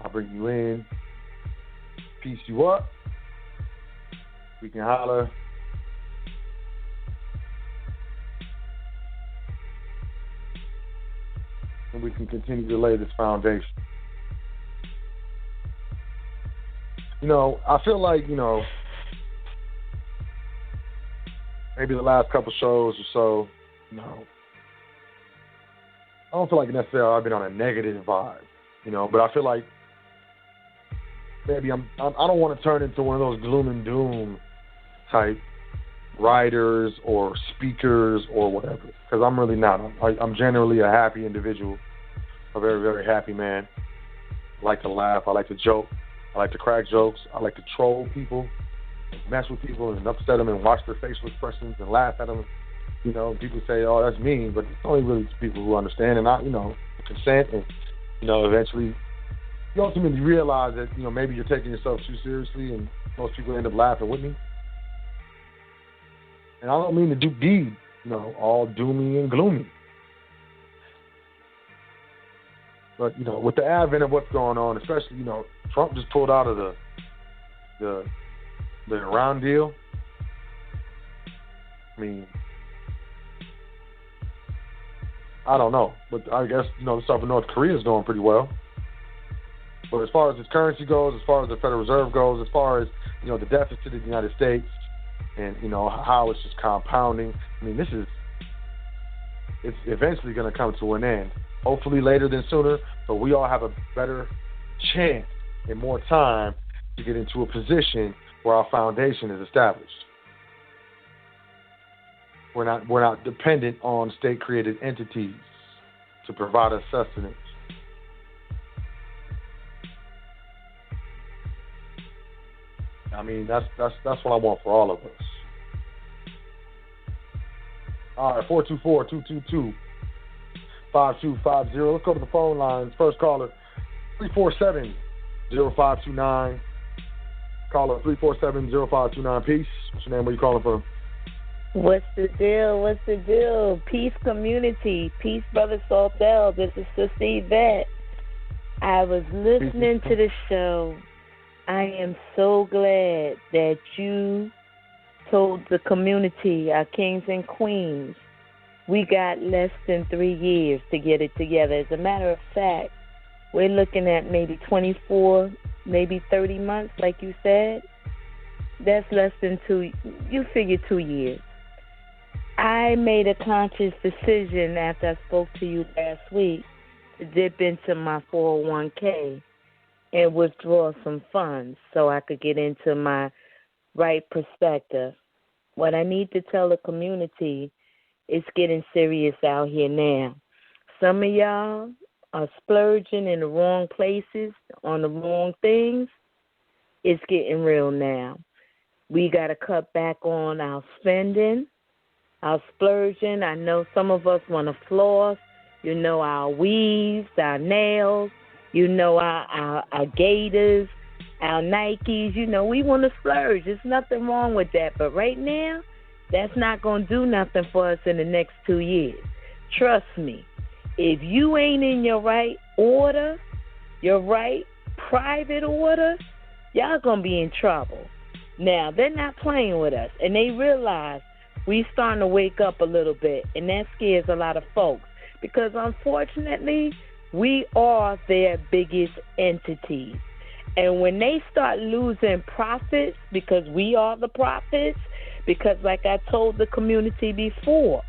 I'll bring you in, piece you up. We can holler. And we can continue to lay this foundation. You know, I feel like, you know, maybe the last couple shows or so, you know, I don't feel like necessarily I've been on a negative vibe, you know, but I feel like maybe I don't want to turn into one of those gloom and doom type writers or speakers or whatever, because I'm really not. I'm generally a happy individual, a very, very happy man. I like to laugh. I like to joke. I like to crack jokes. I like to troll people, mess with people and upset them and watch their facial expressions and laugh at them. You know, people say, oh, that's mean, but it's only really people who understand and, you know, consent. And, you know, eventually you ultimately realize that, you know, maybe you're taking yourself too seriously and most people end up laughing with me. And I don't mean to be, you know, all doomy and gloomy. But, you know, with the advent of what's going on, especially, you know, Trump just pulled out of the Iran deal. I mean, I don't know. But I guess, you know, the stuff in North Korea is going pretty well. But as far as its currency goes, as far as the Federal Reserve goes, as far as, you know, the deficit of the United States and, you know, how it's just compounding, I mean, it's eventually going to come to an end. Hopefully later than sooner, but we all have a better chance and more time to get into a position where our foundation is established. We're not dependent on state-created entities to provide us sustenance. I mean, that's what I want for all of us. All right, 424-222-5250. Let's go to the phone lines. First caller, 347-0529. Caller 347-0529. Peace. What's your name? Where you calling from? What's the deal? What's the deal? Peace community. Peace, Brother Saltel. This is Sister Yvette. I was listening to the show. I am so glad that you told the community, our kings and queens, we got less than 3 years to get it together. As a matter of fact, we're looking at maybe 24, maybe 30 months, like you said. That's less than 2, you figure 2 years. I made a conscious decision after I spoke to you last week to dip into my 401k and withdraw some funds so I could get into my right perspective. What I need to tell the community, it's getting serious out here now. Some of y'all are splurging in the wrong places on the wrong things. It's getting real now. We got to cut back on our spending, our splurging. I know some of us want to floss, you know, our weaves, our nails, you know, our gaiters, our Nikes. You know, we want to splurge. There's nothing wrong with that. But right now, that's not going to do nothing for us in the next 2 years. Trust me. If you ain't in your right order, your right private order, y'all going to be in trouble. Now, they're not playing with us, and they realize we starting to wake up a little bit, and that scares a lot of folks because, unfortunately, we are their biggest entities. And when they start losing profits, because we are the profits, because like I told the community before,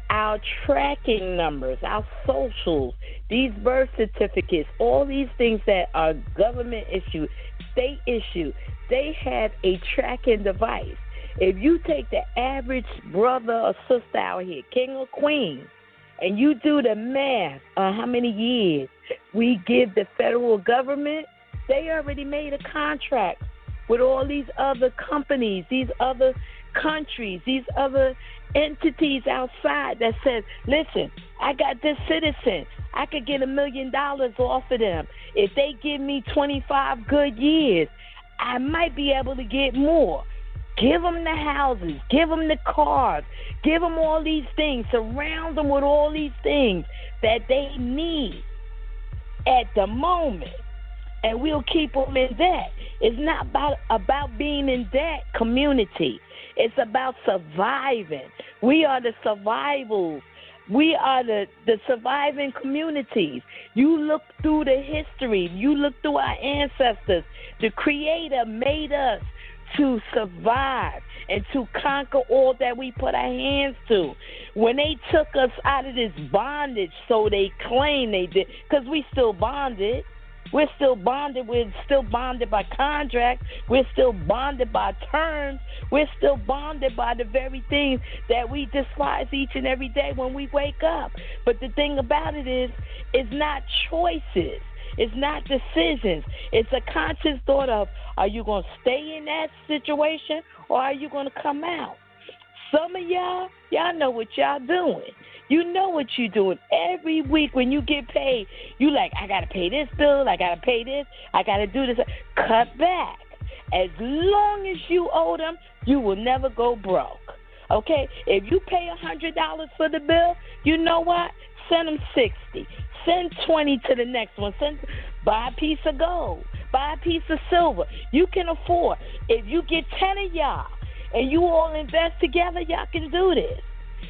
our tracking numbers, our socials, these birth certificates, all these things that are government issued, state issued, they have a tracking device. If you take the average brother or sister out here, king or queen, and you do the math on how many years we give the federal government, they already made a contract with all these other companies, these other countries, these other entities outside that says, listen, I got this citizen. I could get $1 million off of them. If they give me 25 good years, I might be able to get more. Give them the houses. Give them the cars. Give them all these things. Surround them with all these things that they need at the moment. And we'll keep them in debt. It's not about being in debt, community. It's about surviving. We are the survivals. We are the surviving communities. You look through the history. You look through our ancestors. The Creator made us to survive and to conquer all that we put our hands to. When they took us out of this bondage, so they claim they did, because we still bonded. We're still bonded. We're still bonded by contract. We're still bonded by terms. We're still bonded by the very things that we despise each and every day when we wake up. But the thing about it is, it's not choices. It's not decisions. It's a conscious thought of, are you going to stay in that situation or are you going to come out? Some of y'all know what y'all doing. You know what you're doing. Every week when you get paid, you like, I got to pay this bill, I got to pay this, I got to do this. Cut back. As long as you owe them, you will never go broke. Okay? If you pay $100 for the bill, you know what? Send them 60. Send 20 to the next one. Buy a piece of gold. Buy a piece of silver. You can afford. If you get 10 of y'all and you all invest together, y'all can do this.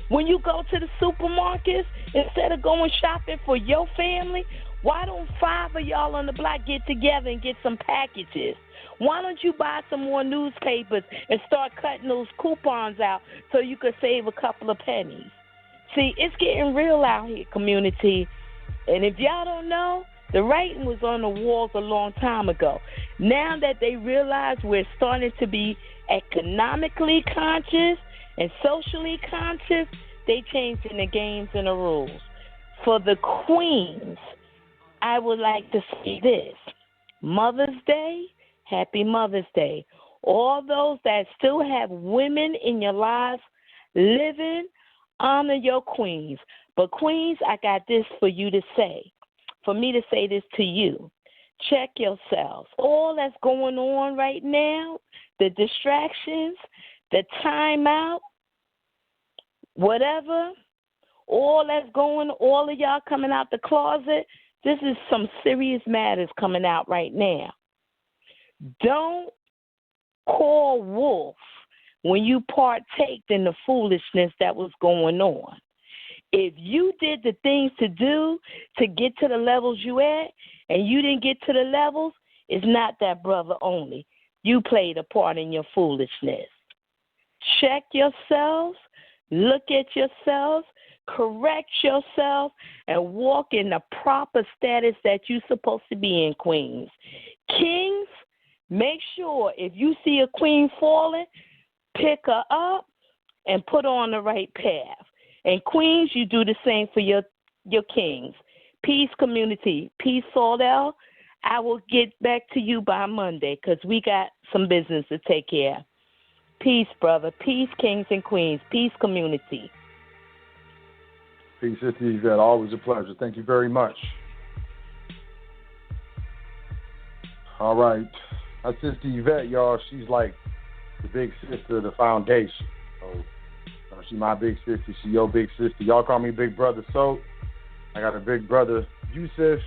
When you go to the supermarkets, instead of going shopping for your family, why don't 5 of y'all on the block get together and get some packages? Why don't you buy some more newspapers and start cutting those coupons out so you could save a couple of pennies? See, it's getting real out here, community. And if y'all don't know, the writing was on the walls a long time ago. Now that they realize we're starting to be economically conscious and socially conscious, they changing the games and the rules. For the queens, I would like to say this. Mother's Day, happy Mother's Day. All those that still have women in your lives living, honor your queens. But queens, I got this for you to say. For me to say this to you. Check yourselves. All that's going on right now, the distractions, the timeout, whatever, all that's going, all of y'all coming out the closet, this is some serious matters coming out right now. Don't call wolf when you partaked in the foolishness that was going on. If you did the things to do to get to the levels you at and you didn't get to the levels, it's not that brother only. You played a part in your foolishness. Check yourselves, look at yourselves, correct yourself, and walk in the proper status that you're supposed to be in, queens. Kings, make sure if you see a queen falling, pick her up and put her on the right path. And queens, you do the same for your kings. Peace, community. Peace, Sordell. I will get back to you by Monday because we got some business to take care of. Peace, brother. Peace, kings and queens. Peace, community. Peace, Sister Yvette. Always a pleasure. Thank you very much. All right. That's Sister Yvette, y'all. She's like the big sister of the foundation. So, she my big sister. She your big sister. Y'all call me Big Brother Sot. I got a big brother, Yusuf.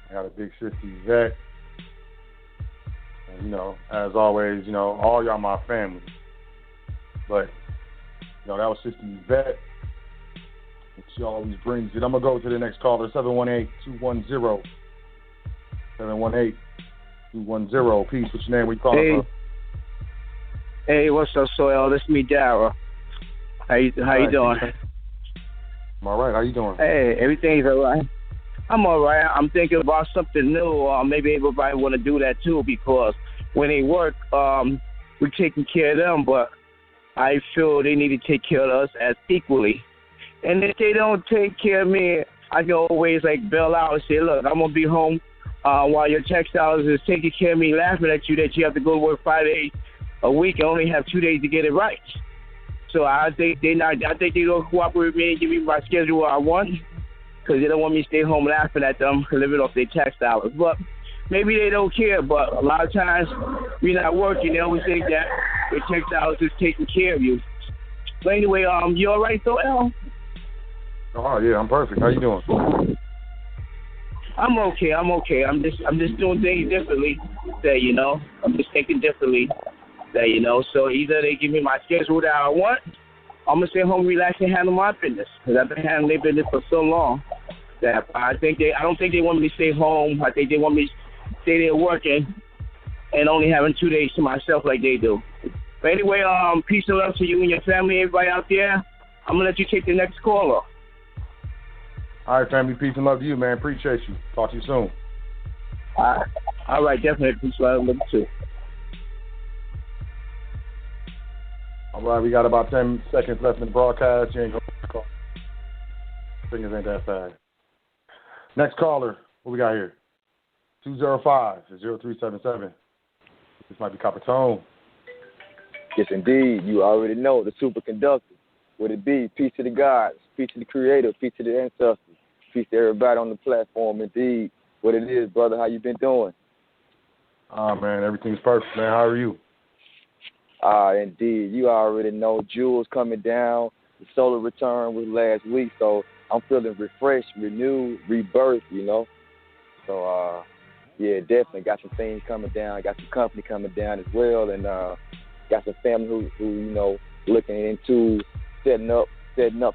I got a big sister, Yvette. And, as always, all y'all my family. But, that was Sister Yvette. And she always brings it. I'm going to go to the next caller, 718-210. 718-210. Peace. What's your name? Where you calling from? Hey, what's up, Soil? This is me, Dara. How you doing? I'm all right. How you doing? Hey, everything's all right. I'm all right. I'm thinking about something new. Maybe everybody want to do that too because when they work, we're taking care of them, but I feel they need to take care of us as equally. And if they don't take care of me, I can always bail out and say, look, I'm gonna be home while your textiles is taking care of me, laughing at you that you have to go to work 5 days a week and only have 2 days to get it right. So I think they don't cooperate with me and give me my schedule I want because they don't want me to stay home laughing at them living off their tax dollars. But maybe they don't care. But a lot of times we're not working. They always think that your tax dollars is taking care of you. But anyway, you all right though, El? Oh yeah, I'm perfect. How you doing? I'm okay. I'm just doing things differently. I'm just thinking differently. So either they give me my schedule that I want, I'm gonna stay home, relax, and handle my business because I've been handling their business for so long that I don't think they want me to stay home. I think they want me to stay there working and only having 2 days to myself like they do. But anyway, peace and love to you and your family, everybody out there. I'm gonna let you take the next caller. All right, family. Peace and love to you, man. Appreciate you. Talk to you soon. All right, definitely. Peace and love too. All right, we got about 10 seconds left in the broadcast. You ain't going to call. Fingers ain't that fast. Next caller, what we got here? 205-0377. This might be Capitone. Yes, indeed. You already know the superconductor. Would it be peace to the gods, peace to the creator, peace to the ancestors, peace to everybody on the platform, indeed. What it is, brother, how you been doing? Man, everything's perfect, man. How are you? Indeed. You already know Jules coming down. The solar return was last week, so I'm feeling refreshed, renewed, rebirth, So, yeah, definitely got some things coming down. Got some company coming down as well, and got some family who looking into setting up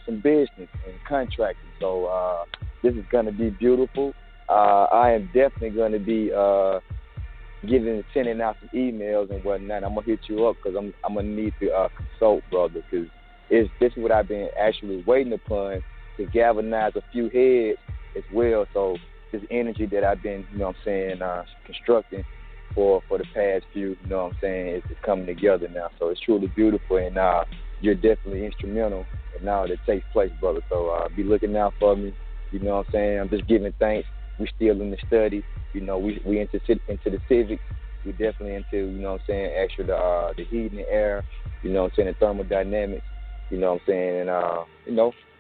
some business and contracting. So this is going to be beautiful. I am definitely going to be sending out some emails and whatnot. I'm going to hit you up because I'm going to need to consult, brother, because this is what I've been actually waiting upon to galvanize a few heads as well. So this energy that I've been, constructing for the past few, is coming together now. So it's truly beautiful, and you're definitely instrumental in all that takes place, brother. So be looking out for me. I'm just giving thanks. We still in the study. We into the civics. We definitely into, actually the heat and the air, the thermodynamics, and,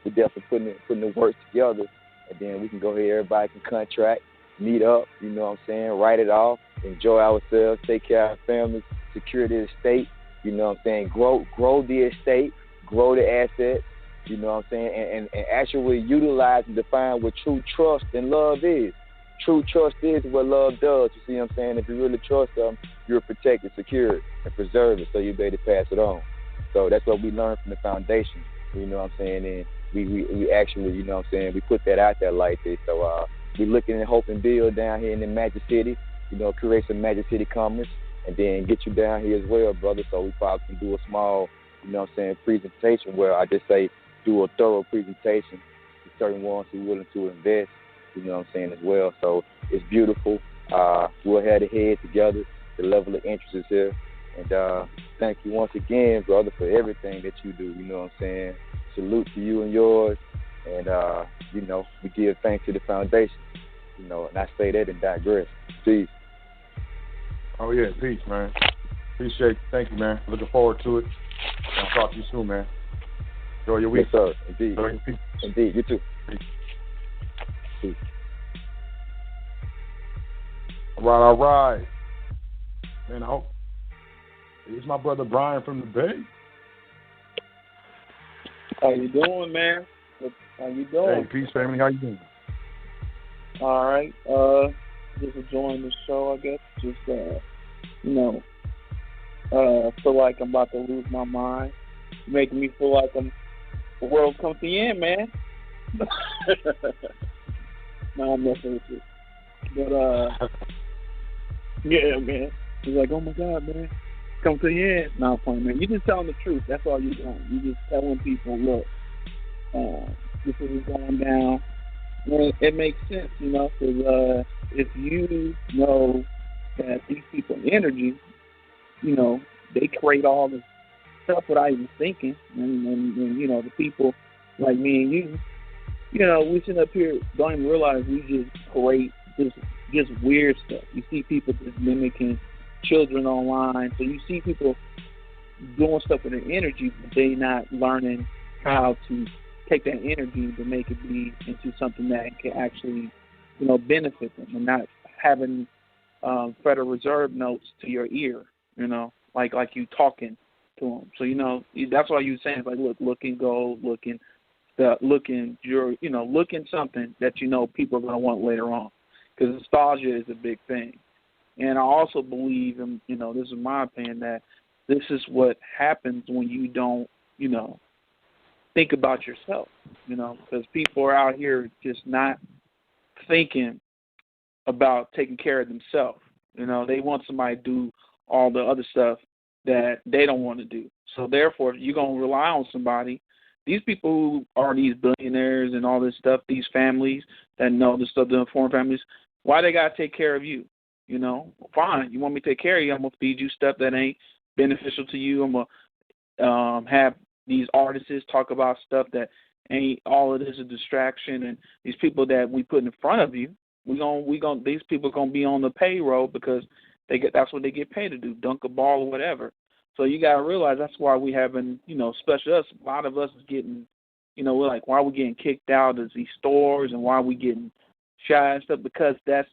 we definitely putting the work together, and then we can go ahead, everybody can contract, meet up, write it off, enjoy ourselves, take care of our families, secure the estate, grow the estate, grow the assets, and actually utilize and define what true trust and love is. True trust is what love does. You see what I'm saying? If you really trust them, you're protected, secured, and preserve it so you're able to pass it on. So that's what we learned from the foundation, and we actually, we put that out there like this. So we're looking at Hope and Build down here in the Magic City, create some Magic City commerce, and then get you down here as well, brother. So we probably can do a small, presentation where I just say do a thorough presentation to certain ones who are willing to invest, as well. So it's beautiful. We'll have the head together. The level of interest is here. And thank you once again, brother, for everything that you do. Salute to you and yours. And, we give thanks to the foundation. And I say that and digress. Peace. Oh, yeah, peace, man. Appreciate it. Thank you, man. Looking forward to it. I'll talk to you soon, man. Enjoy your week. Yes, sir. Indeed. Indeed. You too. Peace. Peace. All right. Man, it's my brother Brian from the Bay. How you doing, man? How you doing? Hey, peace, family. How you doing? All right. Just enjoying the show, I guess. Just, feel like I'm about to lose my mind. Making me feel like the world comes to the end, man. No, I'm messing with you. But, yeah, man. He's like, oh, my God, man. Come to the end. No, I'm funny, man. You just telling the truth. That's all you're doing. You just telling people, look, this is going down. And it makes sense, because if you know that these people energy, they create all this stuff without even thinking, and the people like me and you, we sit up here don't even realize we just create this just weird stuff. You see people just mimicking children online, so you see people doing stuff with their energy, but they not learning how to take that energy to make it be into something that can actually, benefit them, and not having Federal Reserve notes to your ear, like you talking to them. So that's why you saying like, looking gold, looking something that people are going to want later on, because nostalgia is a big thing. And I also believe, and this is my opinion, that this is what happens when you don't, think about yourself, because people are out here just not thinking about taking care of themselves. They want somebody to do all the other stuff that they don't want to do. So therefore, if you're going to rely on somebody, these people who are these billionaires and all this stuff, these families that know this stuff, the foreign families, why they got to take care of you? Fine, you want me to take care of you, I'm going to feed you stuff that ain't beneficial to you. I'm going to have these artists talk about stuff that ain't, all of this is a distraction, and these people that we put in front of you, these people are gonna be on the payroll because that's what they get paid to do, dunk a ball or whatever. So you gotta realize that's why we having, especially us, a lot of us is getting, we're like, why are we getting kicked out of these stores and why are we getting shot and stuff? Because I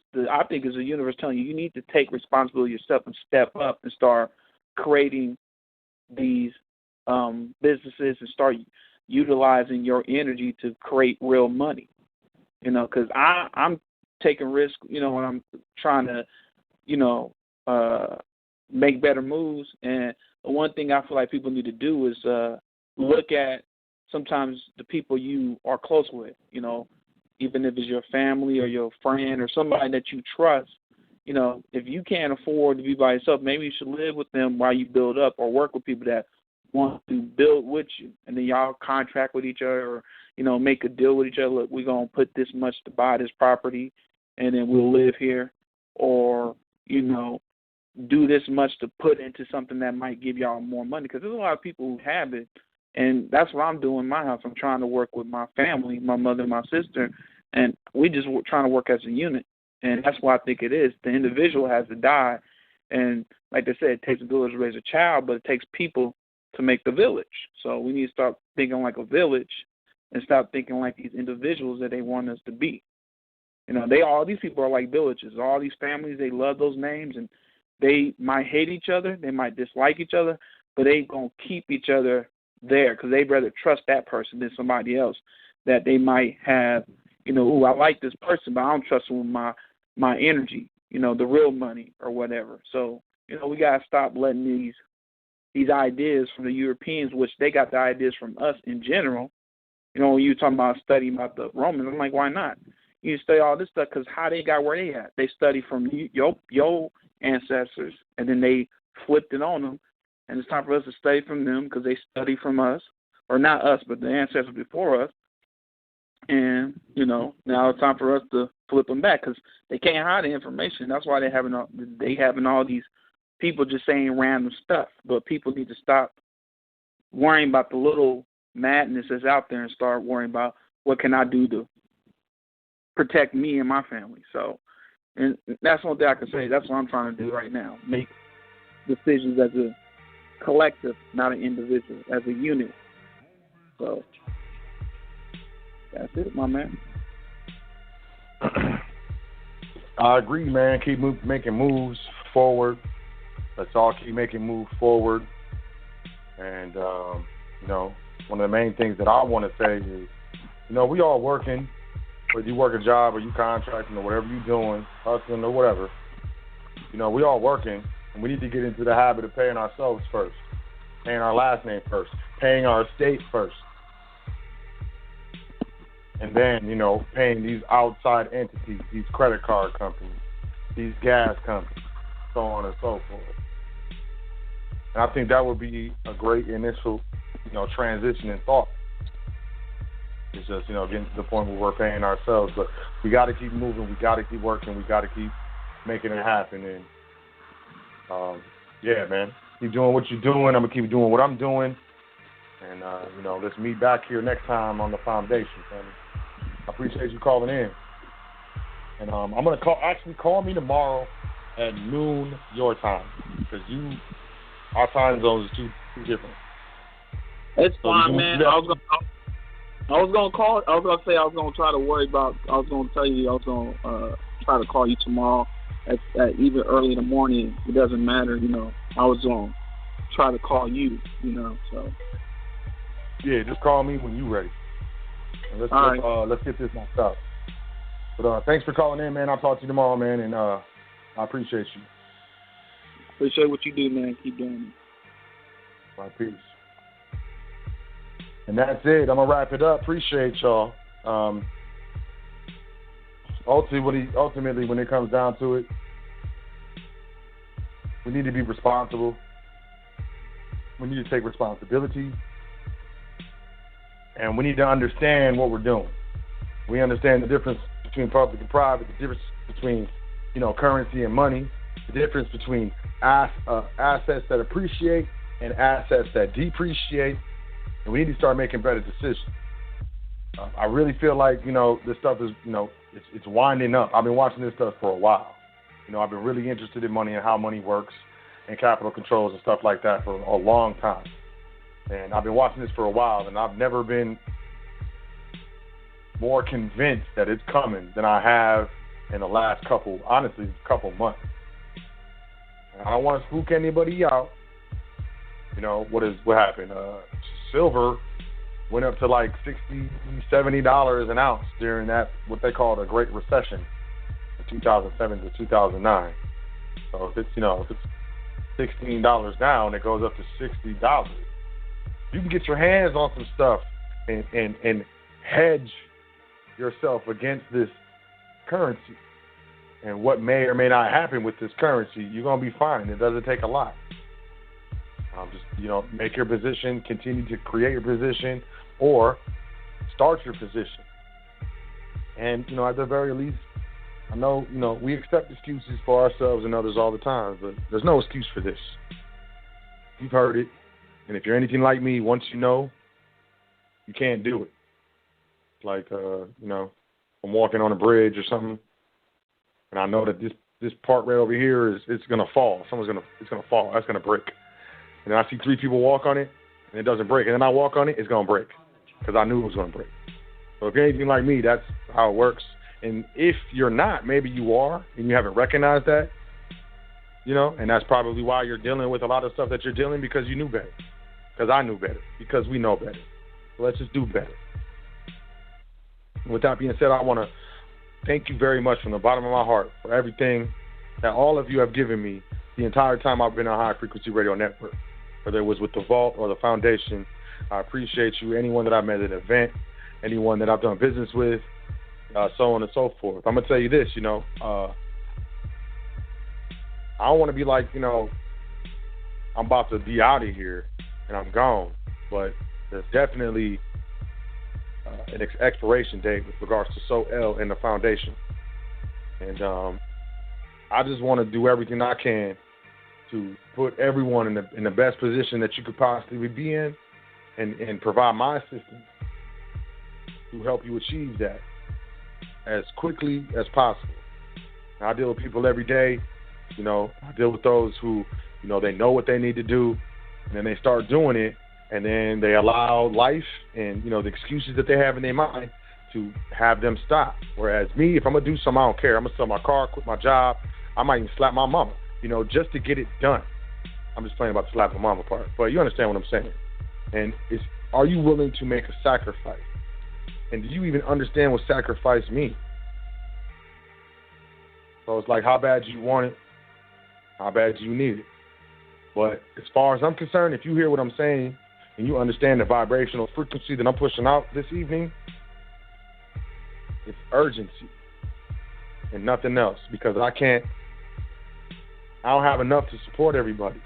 think it's the universe telling you need to take responsibility yourself and step up and start creating these businesses and start utilizing your energy to create real money. Because I'm taking risk, when I'm trying to, make better moves. And the one thing I feel like people need to do is look at sometimes the people you are close with, even if it's your family or your friend or somebody that you trust. If you can't afford to be by yourself, maybe you should live with them while you build up, or work with people that want to build with you, and then y'all contract with each other, or make a deal with each other. Look, we're gonna put this much to buy this property, and then we'll live here, or do this much to put into something that might give y'all more money. Because there's a lot of people who have it, and that's what I'm doing in my house. I'm trying to work with my family, my mother and my sister, and we just trying to work as a unit. And that's why I think it is. The individual has to die, and like they said, it takes a village to raise a child, but it takes people to make the village. So we need to start thinking like a village and stop thinking like these individuals that they want us to be. All these people are like villages. All these families, they love those names, and they might hate each other, they might dislike each other, but they gonna keep each other there because they'd rather trust that person than somebody else that they might have. I like this person, but I don't trust them with my energy. The real money or whatever. So we gotta stop letting these ideas from the Europeans, which they got the ideas from us in general. When you talking about studying about the Romans, I'm like, why not? You study all this stuff because how they got where they at. They study from your ancestors, and then they flipped it on them. And it's time for us to study from them because they study from us, or not us, but the ancestors before us. And, now it's time for us to flip them back because they can't hide the information. That's why they having all these people just saying random stuff. But people need to stop worrying about the little madness that's out there and start worrying about what can I do to protect me and my family. So, and that's one thing I can say. That's what I'm trying to do right now. Make decisions as a collective, not an individual, as a unit. So that's it, my man. I agree, man. Keep making moves forward. Let's all keep making moves forward. And, one of the main things that I want to say is, we all working, whether you work a job or you contracting or whatever you're doing, hustling or whatever, we all working, and we need to get into the habit of paying ourselves first, paying our last name first, paying our estate first. And then, paying these outside entities, these credit card companies, these gas companies, so on and so forth. And I think that would be a great initial, transition in thought. It's just, getting to the point where we're paying ourselves. But we got to keep moving. We got to keep working. We got to keep making it happen. And, yeah, man, keep doing what you're doing. I'm going to keep doing what I'm doing. And, let's meet back here next time on The Foundation, family. I appreciate you calling in. And I'm going to call me tomorrow at noon your time, because our time zones is too different. It's fine, man. I was gonna call. I was gonna say I was gonna try to worry about. I was gonna tell you I was gonna try to call you tomorrow at even early in the morning. It doesn't matter, I was gonna try to call you, So yeah, just call me when you're ready. And let's get this knocked out. But thanks for calling in, man. I'll talk to you tomorrow, man, and I appreciate you. Appreciate what you do, man. Keep doing it. My peace. And that's it. I'm going to wrap it up. Appreciate y'all. Ultimately, when it comes down to it, we need to be responsible. We need to take responsibility. And we need to understand what we're doing. We understand the difference between public and private, the difference between, currency and money, the difference between assets that appreciate and assets that depreciate. And we need to start making better decisions. I really feel like, this stuff is, it's winding up. I've been watching this stuff for a while. I've been really interested in money and how money works and capital controls and stuff like that for a long time. And I've been watching this for a while, and I've never been more convinced that it's coming than I have in the last couple months. And I don't want to spook anybody out. What happened? Silver went up to like $60, $70 an ounce during that, what they call the Great Recession from 2007 to 2009. So if it's $16 down, it goes up to $60. You can get your hands on some stuff and hedge yourself against this currency. And what may or may not happen with this currency, you're going to be fine. It doesn't take a lot. Just, make your position, continue to create your position, or start your position. And, at the very least, I know, we accept excuses for ourselves and others all the time, but there's no excuse for this. You've heard it. And if you're anything like me, once you know, you can't do it. Like, I'm walking on a bridge or something, and I know that this part right over here it's going to fall. It's going to fall. That's going to break. And then I see 3 people walk on it, and it doesn't break. And then I walk on it, it's going to break, because I knew it was going to break. So if you're anything like me, that's how it works. And if you're not, maybe you are, and you haven't recognized that, and that's probably why you're dealing with a lot of stuff that you're dealing, because you knew better. Because I knew better. Because we know better. So let's just do better. With that being said, I want to thank you very much from the bottom of my heart for everything that all of you have given me the entire time I've been on High Frequency Radio Network. Whether it was with the Vault or the Foundation, I appreciate you. Anyone that I've met at an event, anyone that I've done business with, so on and so forth. I'm going to tell you this, I don't want to be like, I'm about to be out of here and I'm gone. But there's definitely an expiration date with regards to SOL and the Foundation. And I just want to do everything I can to put everyone in the best position that you could possibly be in, and provide my assistance to help you achieve that as quickly as possible. And I deal with people every day. I deal with those who, they know what they need to do, and then they start doing it, and then they allow life and, the excuses that they have in their mind to have them stop. Whereas me, if I'm going to do something, I don't care. I'm going to sell my car, quit my job. I might even slap my mama, just to get it done. I'm just playing about the slap my mama part. But you understand what I'm saying. And are you willing to make a sacrifice? And do you even understand what sacrifice means? So it's like, how bad do you want it? How bad do you need it? But as far as I'm concerned, if you hear what I'm saying and you understand the vibrational frequency that I'm pushing out this evening, it's urgency and nothing else, because I don't have enough to support everybody.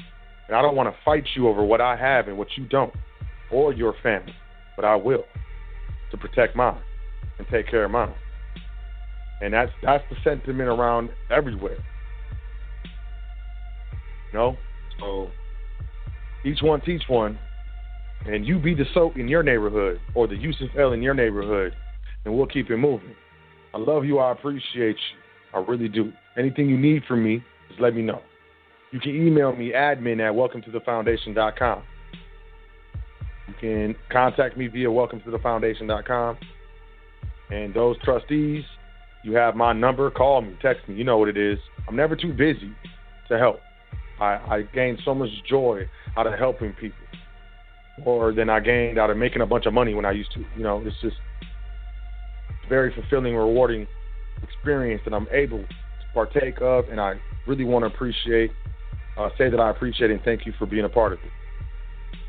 And I don't want to fight you over what I have and what you don't, or your family, but I will. to protect mine and take care of mine. And that's the sentiment around everywhere. You know? So each one teach one, and you be the Sot in your neighborhood or the Yusuf L in your neighborhood, and we'll keep it moving. I love you. I appreciate you. I really do. Anything you need from me, just let me know. You can email me, admin@welcometothefoundation.com. You can contact me via welcometothefoundation.com. And those trustees, you have my number. Call me, text me. You know what it is. I'm never too busy to help. I gained so much joy out of helping people more than I gained out of making a bunch of money when I used to. You know, it's just very fulfilling, rewarding experience that I'm able to partake of, and I really want to say that I appreciate it and thank you for being a part of it.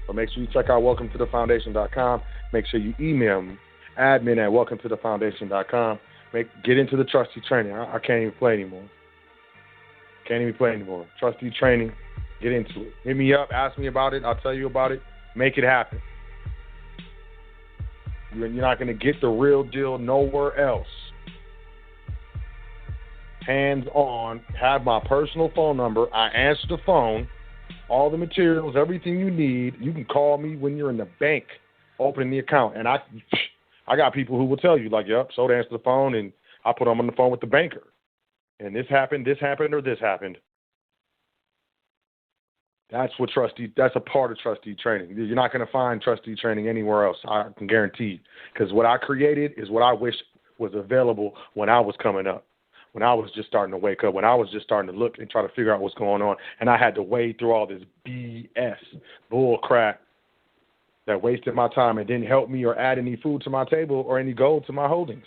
So make sure you check out welcometothefoundation.com. Make sure you email me, admin@welcometothefoundation.com. Get into the trustee training. I can't even play anymore. Trustee training, get into it. Hit me up, ask me about it. I'll tell you about it. Make it happen. You're not going to get the real deal nowhere else. Hands on, have my personal phone number. I answer the phone, all the materials, everything you need. You can call me when you're in the bank opening the account. And I got people who will tell you, like, yep, so to answer the phone, and I put them on the phone with the banker. And this happened, or this happened. That's a part of trustee training. You're not going to find trustee training anywhere else, I can guarantee. Because what I created is what I wish was available when I was coming up, when I was just starting to wake up, when I was just starting to look and try to figure out what's going on. And I had to wade through all this BS, bull crap, that wasted my time and didn't help me or add any food to my table or any gold to my holdings.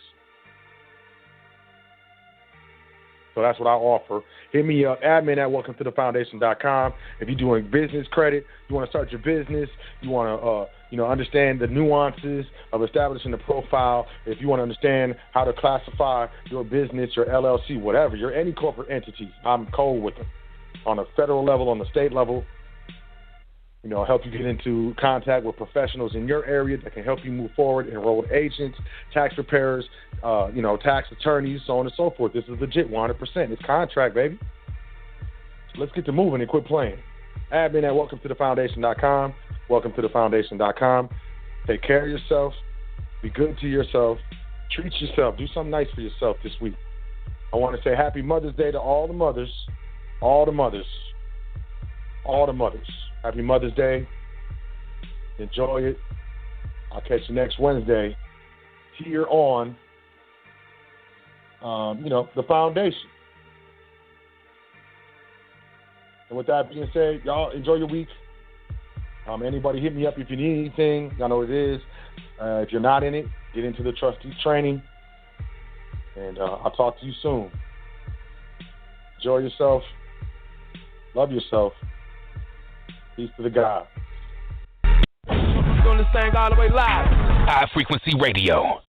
So that's what I offer. Hit me up, admin@welcometothefoundation.com. If you're doing business credit, you want to start your business, you want to understand the nuances of establishing the profile. If you want to understand how to classify your business, your LLC, whatever, you're any corporate entity, I'm cold with them. On a federal level, on the state level, help you get into contact with professionals in your area that can help you move forward, enrolled agents, tax preparers, tax attorneys, so on and so forth. This is legit, 100%. It's contract, baby. So let's get to moving and quit playing. Admin@welcometothefoundation.com, welcometothefoundation.com. Take care of yourself. Be good to yourself. Treat yourself. Do something nice for yourself this week. I want to say Happy Mother's Day to all the mothers. Happy Mother's Day. Enjoy it. I'll catch you next Wednesday here on, the foundation. And with that being said, y'all enjoy your week. Anybody hit me up if you need anything. Y'all know what it is. If you're not in it, get into the trustee training. And I'll talk to you soon. Enjoy yourself. Love yourself. Peace to the God. Doing this thing all the way live. High Frequency Radio.